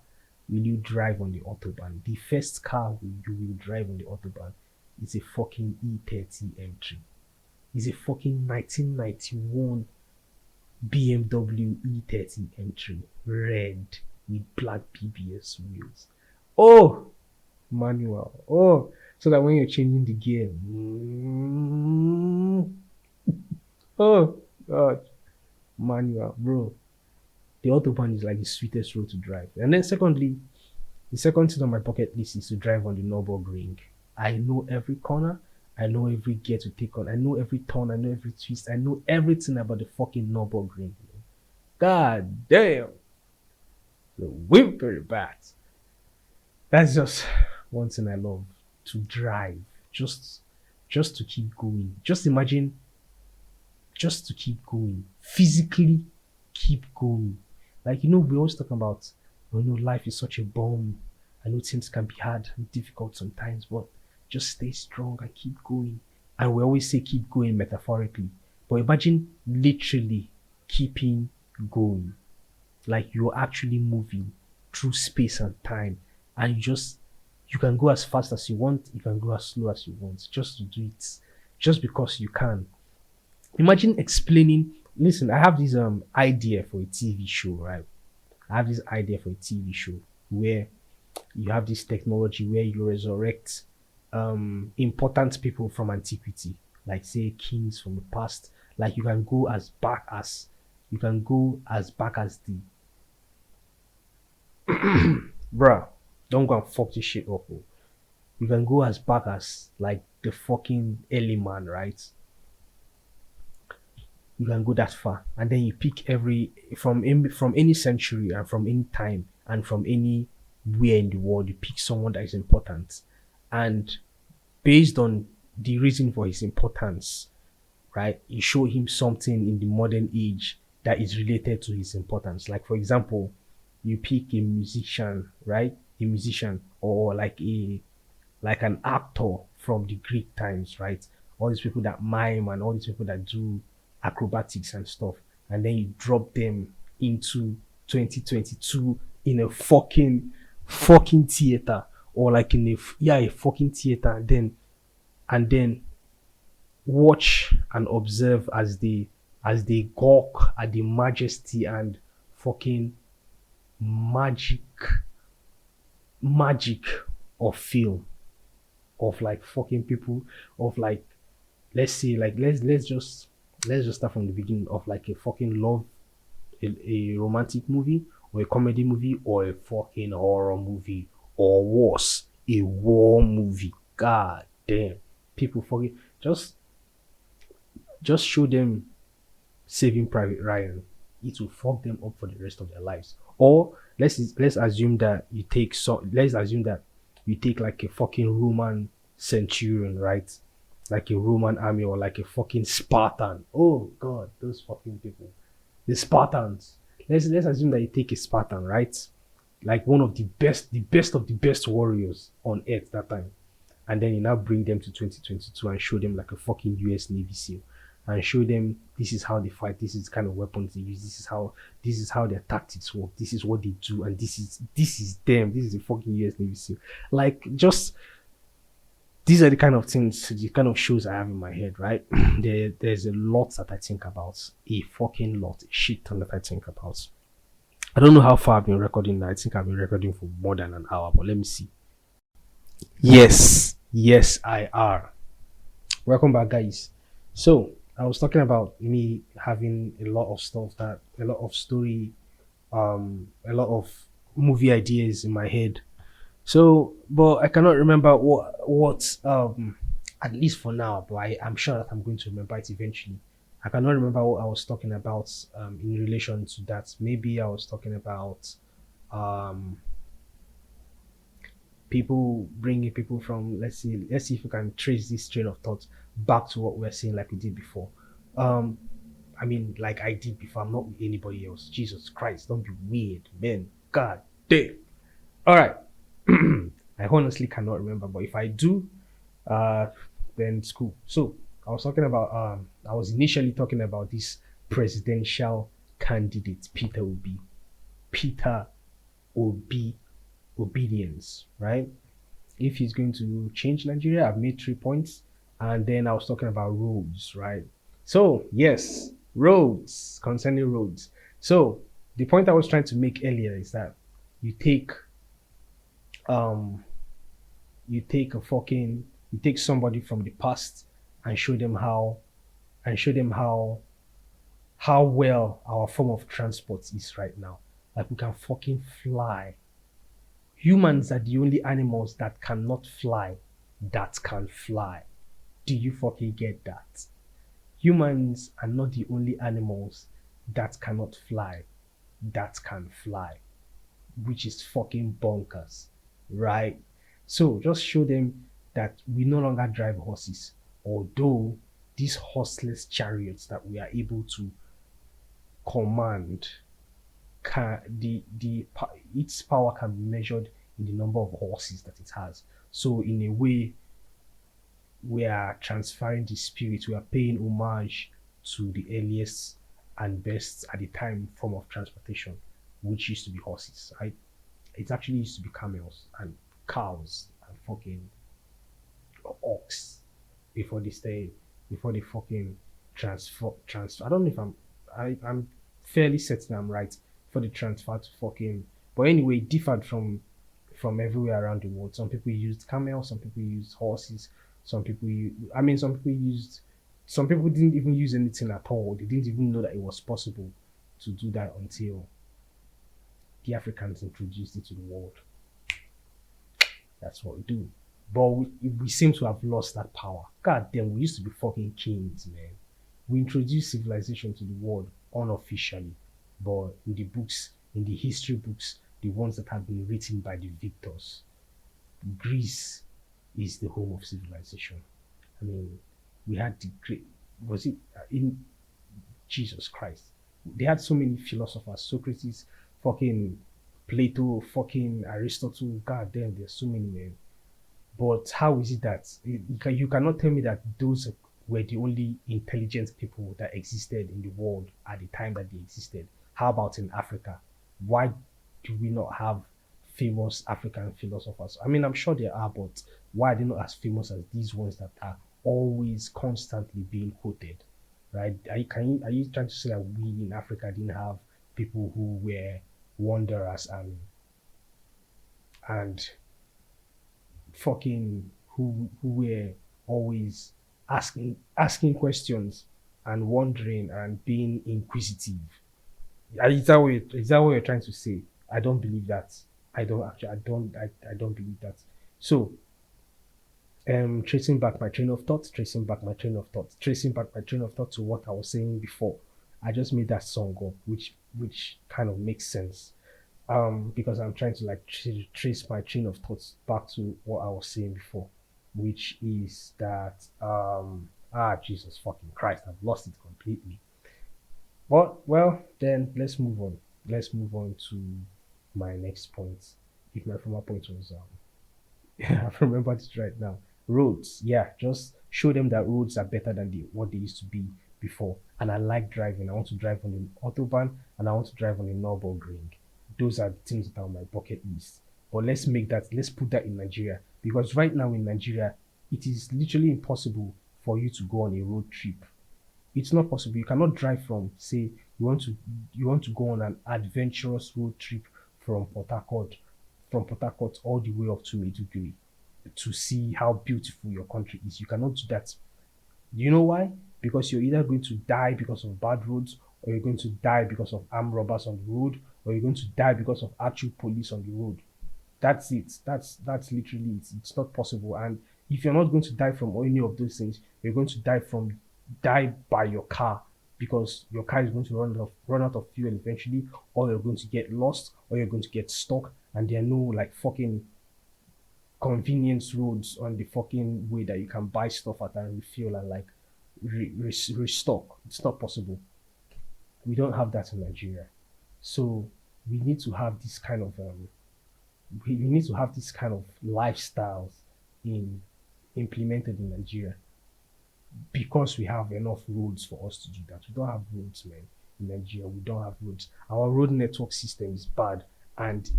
will you drive on the autobahn? The first car you will drive on the autobahn is a fucking E30 M3. It's a fucking 1991 BMW E30 M3, red with black BBS wheels. Oh, manual. Oh, so that when you're changing the gear, oh god, manual, bro. The autobahn is like the sweetest road to drive. And then secondly, the second thing on my bucket list is to drive on the Nürburgring. I know every corner. I know every gear to take on. I know every turn. I know every twist. I know everything about the fucking Nürburgring. God damn. The whimpery bat. That's just one thing I love. To drive. Just to keep going. Just imagine just to keep going. Physically keep going. Like, we always talk about, life is such a bomb. I know things can be hard and difficult sometimes, but just stay strong and keep going. And we always say keep going metaphorically. But imagine literally keeping going. Like you're actually moving through space and time. And you can go as fast as you want, you can go as slow as you want. Just to do it. Just because you can. Imagine explaining. Listen, I have this idea for a TV show, right? I have this idea for a TV show where you have this technology where you resurrect important people from antiquity, like say kings from the past. Like you can go as back as the bruh, don't go and fuck this shit up. Oh. You can go as back as like the fucking early man, right? You can go that far, and then you pick from any century and from any time and from anywhere in the world. You pick someone that is important, and based on the reason for his importance, right? You show him something in the modern age that is related to his importance. Like for example, you pick a musician, right? A musician, or like an actor from the Greek times, right? All these people that mime and all these people that do acrobatics and stuff, and then you drop them into 2022 in a fucking theater, or like in a fucking theater, and then watch and observe as they gawk at the majesty and fucking magic of film, of like fucking people, of like, let's say, like let's just start from the beginning of like a fucking love, a romantic movie or a comedy movie or a fucking horror movie, or worse, a war movie. God damn, people forget. Just show them Saving Private Ryan. It will fuck them up for the rest of their lives. Or let's assume that you take like a fucking Roman centurion, right? Like a Roman army, or like a fucking Spartan. Oh god, those fucking people. The Spartans. Let's assume that you take a Spartan, right? Like one of the best of the best warriors on earth that time. And then you now bring them to 2022 and show them like a fucking US Navy SEAL. And show them this is how they fight, this is the kind of weapons they use, this is how their tactics work, this is what they do, and this is them, this is the fucking US Navy SEAL. Like, just these are the kind of things, the kind of shows I have in my head, right? There's a lot that I think about, a fucking lot, a shit ton that I think about. I don't know how far I've been recording now. I think I've been recording for more than an hour, but let me see. Yes, I are. Welcome back, guys. So I was talking about me having a lot of stuff that a lot of story, a lot of movie ideas in my head. So, but I cannot remember what at least for now. But I'm sure that I'm going to remember it eventually. I cannot remember what I was talking about in relation to that. Maybe I was talking about um people bringing people from, let's see if we can trace this train of thought back to what we're saying like we did before. um I mean, like I did before. I'm not with anybody else. Jesus Christ, don't be weird, man. God damn. All right. I honestly cannot remember, but if I do, uh then it's cool. So I was initially talking about this presidential candidate, Peter Obi. Peter Obi, obedience, right? If he's going to change Nigeria, I've made 3 points. And then I was talking about roads, right? So, yes, roads, concerning roads. So, the point I was trying to make earlier is that you take um you take somebody from the past and show them how well our form of transport is right now. Like we can fucking fly. Humans are the only animals that cannot fly that can fly. Do you fucking get that? Humans are not the only animals that cannot fly that can fly, which is fucking bonkers, right? So just show them that we no longer drive horses, although these horseless chariots that we are able to command can its power can be measured in the number of horses that it has. So in a way, we are transferring the spirit, we are paying homage to the earliest and best at the time form of transportation, which used to be horses, right? It actually used to be camels and cows and fucking ox before they stay before they fucking transfer. I don't know if I'm fairly certain I'm right, for the transfer to fucking, but anyway, it differed from everywhere around the world. Some people used camels, some people used horses, some people didn't even use anything at all. They didn't even know that it was possible to do that until the Africans introduced it to the world. That's what we do. But we seem to have lost that power. God damn, we used to be fucking kings, man. We introduced civilization to the world unofficially, but in the books, in the history books, the ones that have been written by the victors, Greece is the home of civilization. I mean, we had the great, was it in Jesus Christ? They had so many philosophers, Socrates, fucking Plato, fucking Aristotle. God damn, there's so many, men. But how is it that you cannot tell me that those were the only intelligent people that existed in the world at the time that they existed? How about in Africa? Why do we not have famous African philosophers? I mean, I'm sure there are, but why are they not as famous as these ones that are always constantly being quoted? Right? Are you trying to say that we in Africa didn't have people who were wanderers and fucking who were always asking questions and wondering and being inquisitive? Is that what you're trying to say? I don't believe that. I don't believe that. So tracing back my train of thought to what I was saying before. I just made that song up, which kind of makes sense. Because I'm trying to like trace my train of thoughts back to what I was saying before, which is that Jesus fucking Christ, I've lost it completely. But well, then let's move on. Let's move on to my next point. If my former point was yeah, I've remembered it right now. Roads, yeah, just show them that roads are better than what they used to be before. And I like driving. I want to drive on the autobahn and I want to drive on the Nürburgring. Those are the things that are on my bucket list. But let's put that in Nigeria. Because right now in Nigeria, it is literally impossible for you to go on a road trip. It's not possible. You cannot drive from, say, you want to go on an adventurous road trip from Port Harcourt all the way up to Maiduguri to see how beautiful your country is. You cannot do that Do you know why? Because you're either going to die because of bad roads, or you're going to die because of armed robbers on the road, or you're going to die because of actual police on the road. That's it. That's literally it. It's not possible. And if you're not going to die from any of those things, you're going to die by your car, because your car is going to run out of fuel eventually, or you're going to get lost, or you're going to get stuck, and there are no like fucking convenience roads on the fucking way that you can buy stuff at and refuel and like restock. It's not possible. We don't have that in Nigeria. So we need to have this kind of we need to have this kind of lifestyles in implemented in Nigeria, because we have enough roads for us to do that. We don't have roads, man. In Nigeria, we don't have roads. Our road network system is bad, and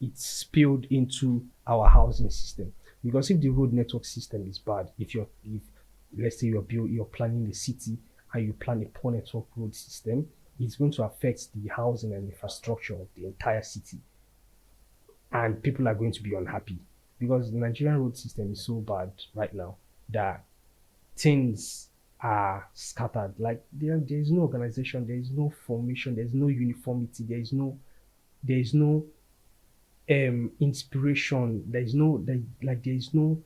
it's spilled into our housing system. Because if the road network system is bad, if let's say you're planning a city and you plan a poor network road system, it's going to affect the housing and infrastructure of the entire city, and people are going to be unhappy, because the Nigerian road system is so bad right now that things are scattered. Like there is no organization, there is no formation, there is no uniformity, there is no inspiration, there is no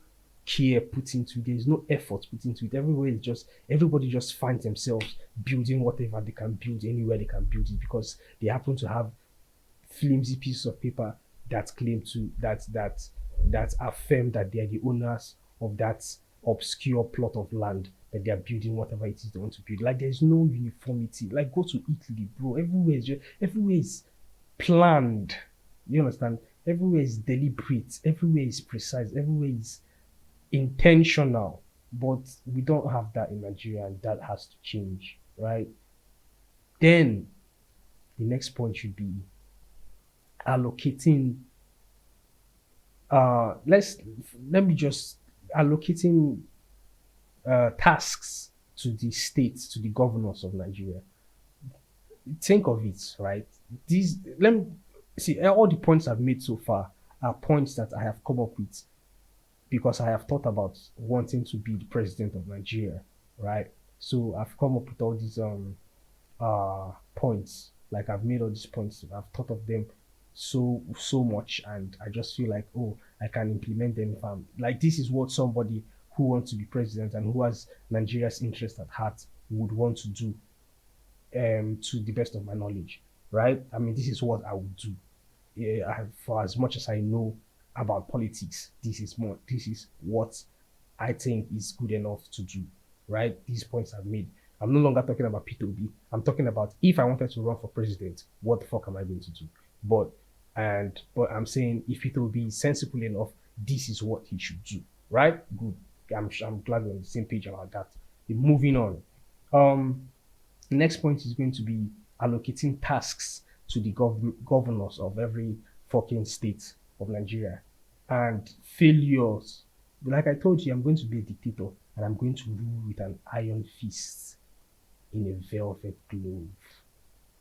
care put into it, there is no effort put into it. Everywhere is just everybody just finds themselves building whatever they can build anywhere they can build it, because they happen to have flimsy pieces of paper that claim to that affirm that they are the owners of that obscure plot of land that they are building whatever it is they want to build. Like there's no uniformity. Like go to Italy, bro. Everywhere is planned. You understand? Everywhere is deliberate. Everywhere is precise. Everywhere is intentional. But we don't have that in Nigeria, and that has to change, right? Then the next point should be allocating let's let me just allocating tasks to the states, to the governors of Nigeria. Think of it, right? These let me see, all the points I've made so far are points that I have come up with because I have thought about wanting to be the president of Nigeria, right? So I've come up with all these points. Like I've made all these points, I've thought of them so much, and I just feel like, oh, I can implement them if I'm like, this is what somebody who wants to be president and who has Nigeria's interest at heart would want to do, to the best of my knowledge, right? I mean, this is what I would do. Yeah, for as much as I know about politics, this is what I think is good enough to do, right? These points I've made. I'm no longer talking about Peter Obi. I'm talking about, if I wanted to run for president, what the fuck am I going to do? But but I'm saying, if Peter Obi is sensible enough, this is what he should do, right? Good. I'm glad we're on the same page about that. Moving on. The next point is going to be allocating tasks to the governors of every fucking state of Nigeria, and failures. Like I told you, I'm going to be a dictator, and I'm going to rule with an iron fist in a velvet glove.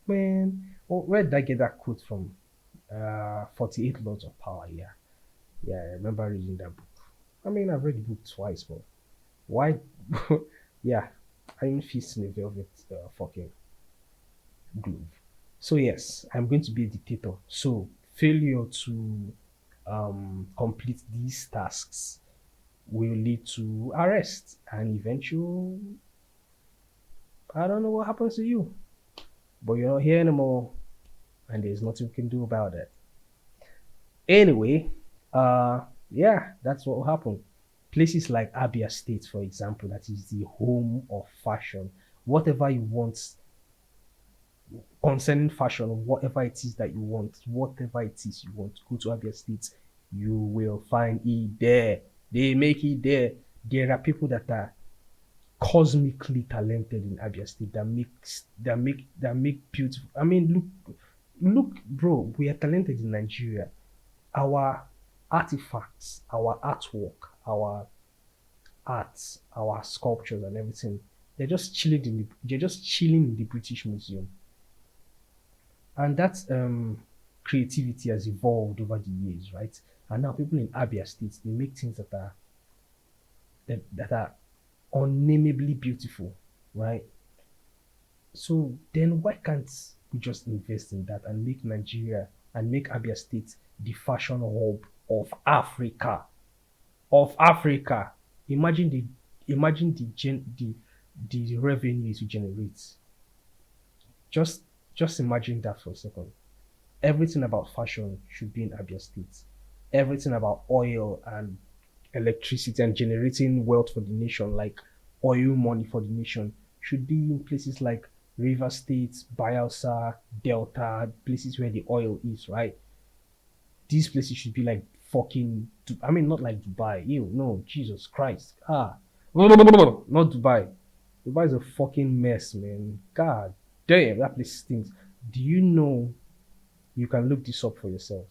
Man, where did I get that quote from? 48 Laws of Power. Yeah, I remember reading that book. I mean, I've read the book twice, but why? Yeah, iron fist in a velvet fucking glove. So yes, I'm going to be a dictator. So failure to complete these tasks will lead to arrest and eventual. I don't know what happens to you, but you're not here anymore, and there's nothing we can do about it. Anyway, yeah, that's what will happen. Places like Abia State, for example, that is the home of fashion. Whatever you want concerning fashion, whatever it is that you want, whatever it is you want, go to Abia State, you will find it there. They make it there. There are people that are cosmically talented in Abia State that make beautiful. I mean, look, bro, we are talented in Nigeria. Our artifacts, our artwork, our arts, our sculptures and everything, they're just chilling in the British Museum. And that creativity has evolved over the years, right? And now people in Abia State, they make things that are unnameably beautiful, right? So then why can't we just invest in that and make Nigeria and make Abia State the fashion hub of Africa? Of Africa. Imagine the revenues it generates. Just just imagine that for a second. Everything about fashion should be in Abia State. Everything about oil and electricity and generating wealth for the nation, like oil money for the nation, should be in places like River State, Bayelsa, Delta, places where the oil is, right? These places should be like fucking, I mean, not like Dubai. Ew, no, Jesus Christ. No, no, no, no, no, not Dubai. Dubai is a fucking mess, man. God damn, that place stinks. Do you know, you can look this up for yourself.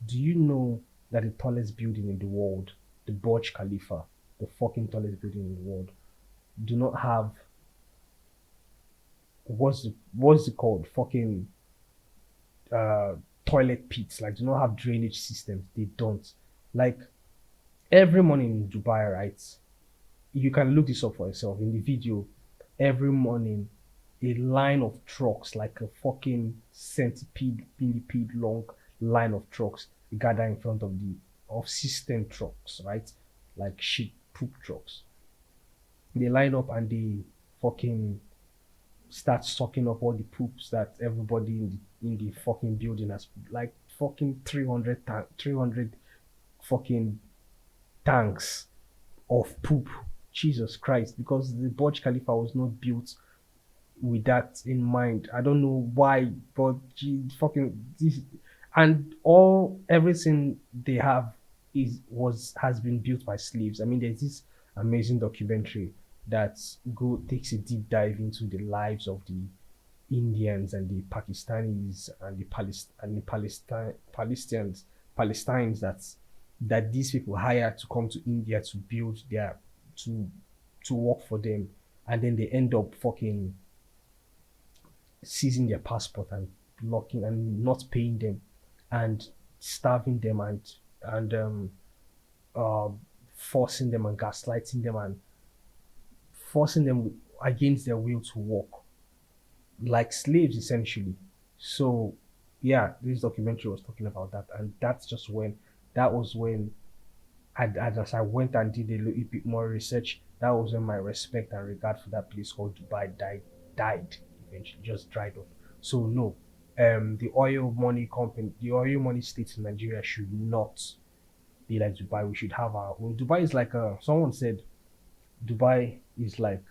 Do you know that the tallest building in the world, the Burj Khalifa, the fucking tallest building in the world, do not have what's it called? Fucking uh toilet pits, like do not have drainage systems. They don't. Like every morning in Dubai, right? You can look this up for yourself in the video. Every morning, a line of trucks, like a fucking centipede, millipede long line of trucks, gather in front of the of system trucks, right? Like shit poop trucks. They line up and they fucking start sucking up all the poops that everybody in the fucking building has, like fucking 300 fucking tanks of poop. Jesus Christ, because the Burj Khalifa was not built with that in mind. I don't know why, but fucking this, and all everything they have has been built by slaves. I mean, there's this amazing documentary that go takes a deep dive into the lives of the Indians and the Pakistanis and the Palestinians that these people hire to come to India to build their to to work for them, and then they end up fucking seizing their passport and blocking and not paying them and starving them and uh, forcing them and gaslighting them and forcing them against their will to work like slaves essentially. So yeah, this documentary was talking about that, and that was when as I went and did a little bit more research, that was when my respect and regard for that place called Dubai died eventually, just dried up. So no, the oil money states in Nigeria should not be like Dubai. We should have our own. Dubai is like someone said Dubai is like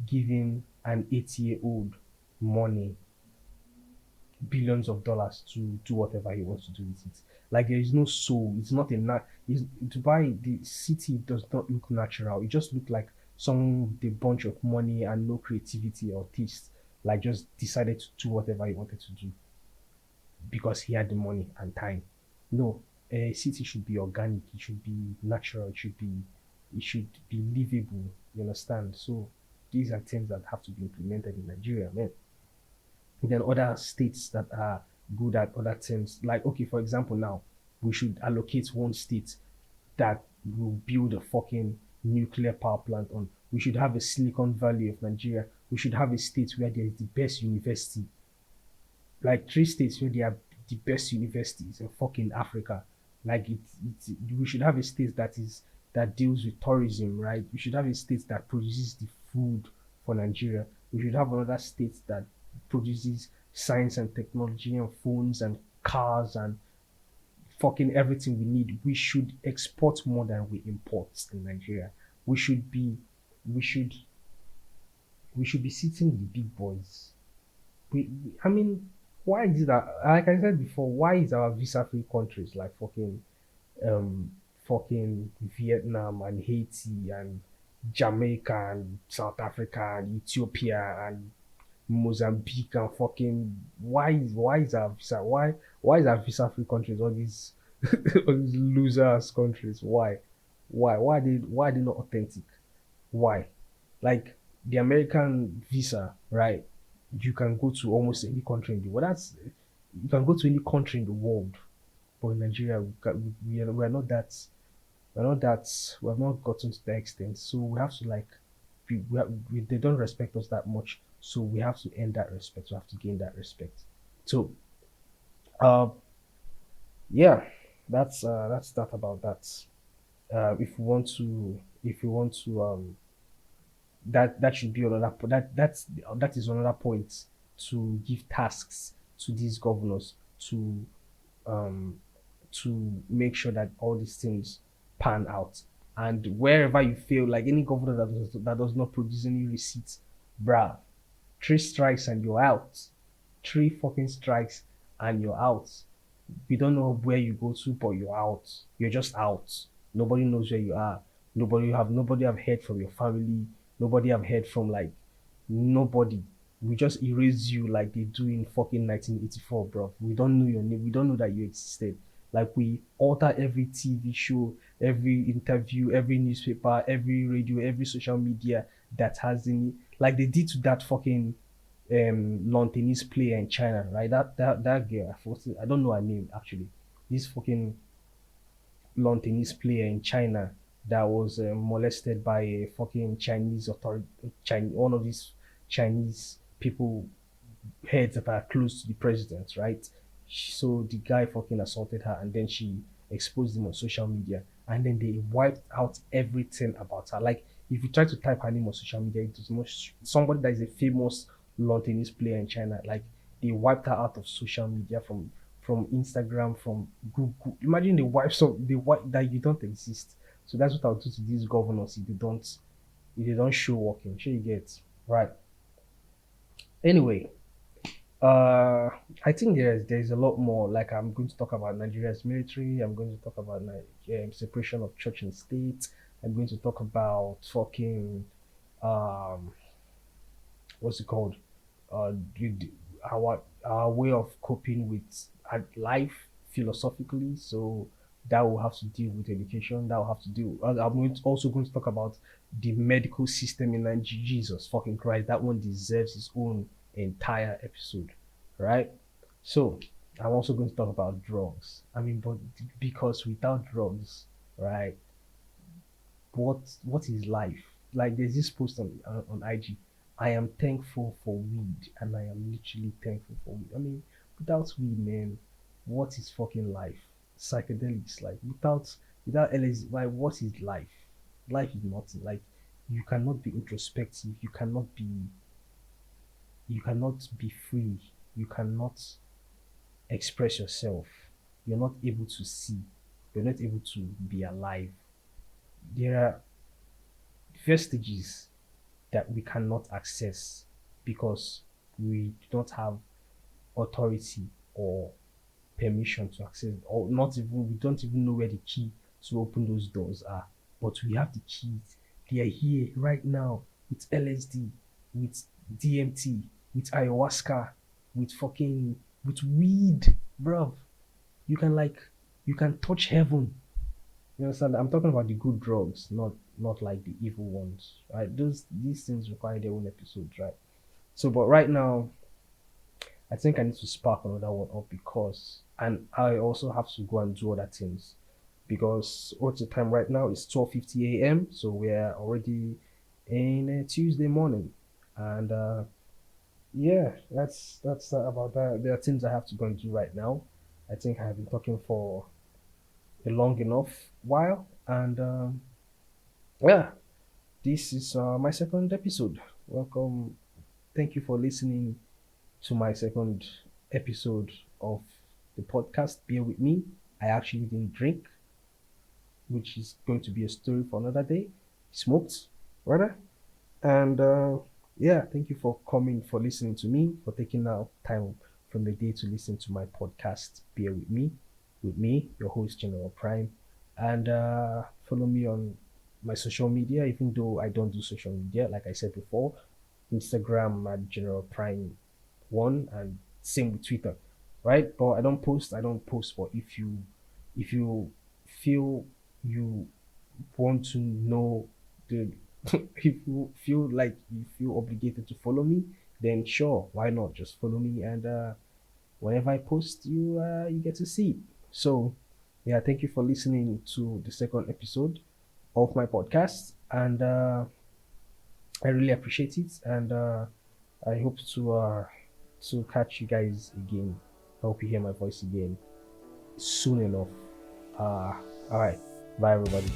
giving an 8-year-old money billions of dollars to do whatever he wants to do with it. Like there is no soul. It's not a Dubai. The city does not look natural. It just looked like someone with a bunch of money and no creativity or taste, like just decided to do whatever he wanted to do because he had the money and time. No, a city should be organic. It should be natural. It should be livable. You understand? So these are things that have to be implemented in Nigeria, man. Then other states that are good at other things, like okay, for example, now we should allocate one state that will build a fucking nuclear power plant on. We should have a Silicon Valley of Nigeria. We should have a state where there is the best university, like 3 states where they have the best universities in fucking Africa. Like we should have a state that deals with tourism, right? We should have a state that produces the food for Nigeria. We should have another state that produces science and technology and phones and cars and fucking everything we need. We should export more than we import in Nigeria. We should be we should we should be sitting with the big boys. I mean, why is that? Like I said before, why is our visa-free countries like um fucking Vietnam and Haiti and Jamaica and South Africa and Ethiopia and Mozambique and fucking why is our visa why is our visa-free countries all these all these losers countries? Why are they not authentic? Why? Like the American visa, right? You can go to almost any country in the world. That's You can go to any country in the world, but in Nigeria, we're not that we have not gotten to that extent. So we have to like they don't respect us that much, so we have to earn that respect. We have to gain that respect. So, uh, yeah, that's that about that. If we want to that should be another that is another point to give tasks to these governors to um to make sure that all these things pan out. And wherever you feel like any governor that does not produce any receipts, bruh, three strikes and you're out. Three fucking strikes and you're out. We don't know where you go to, but you're out. You're just out. Nobody knows where you are. Nobody have heard from your family. Nobody have heard from like nobody. We just erase you like they do in fucking 1984, bro. We don't know your name. We don't know that you existed. Like we alter every TV show, every interview, every newspaper, every radio, every social media that has any like they did to that fucking lawn tennis player in China, right? That girl, I don't know her name actually. This fucking lawn tennis player in China that was molested by a fucking Chinese authority, Chinese, one of these Chinese people heads that are close to the president, right? So the guy fucking assaulted her, and then she exposed him on social media, and then they wiped out everything about her. Like if you try to type her name on social media, it is much somebody that is a famous lawn tennis player in China. Like they wiped her out of social media from Instagram, from Google. Imagine they wipe that you don't exist. So that's what I'll do to these governors if they don't show working. Sure you get right. Anyway, I think there's a lot more. Like I'm going to talk about Nigeria's military. I'm going to talk about separation of church and state. I'm going to talk about fucking um what's it called? Our way of coping with life philosophically. So that will have to deal with education. That will have to deal. Also going to talk about the medical system in Nigeria. Jesus fucking Christ, that one deserves its own entire episode, right? So I'm also going to talk about drugs. I mean, but because without drugs, right? What is life? Like there's this post on IG. I am thankful for weed, and I am literally thankful for weed. I mean, without weed, man, what is fucking life? Psychedelics, like without LSD, like what is life? Life is nothing. Like you cannot be introspective. You cannot be free. You cannot express yourself. You're not able to see. You're not able to be alive. There are vestiges that we cannot access because we do not have authority or permission to access, or not even we don't even know where the key to open those doors are. But we have the keys. They are here right now with LSD, with DMT, with ayahuasca, with weed, bruv. You can you can touch heaven. You understand? I'm talking about the good drugs, not like the evil ones, right? These things require their own episodes, right? So, but right now, I think I need to spark another one up because, and I also have to go and do other things because what's the time right now? It's 12:50 a.m. So we're already in a Tuesday morning, and yeah, that's about that. There are things I have to go and do right now. I think I've been talking for a long enough while, and yeah, this is my second episode. Welcome. Thank you for listening to my second episode of the podcast. Bear with me. I actually didn't drink, which is going to be a story for another day. Smoked, rather. And yeah, thank you for coming, for listening to me, for taking out time from the day to listen to my podcast. Bear with me, your host, General Prime. And follow me on my social media, even though I don't do social media, like I said before. Instagram at General Prime one, and same with Twitter, right? But I don't post. But if you feel you want to know the if you feel obligated to follow me, then sure, why not? Just follow me, and whenever I post, you get to see. So yeah, thank you for listening to the second episode of my podcast, and I really appreciate it, and I hope to catch you guys again. I hope you hear my voice again soon enough. All right, bye everybody.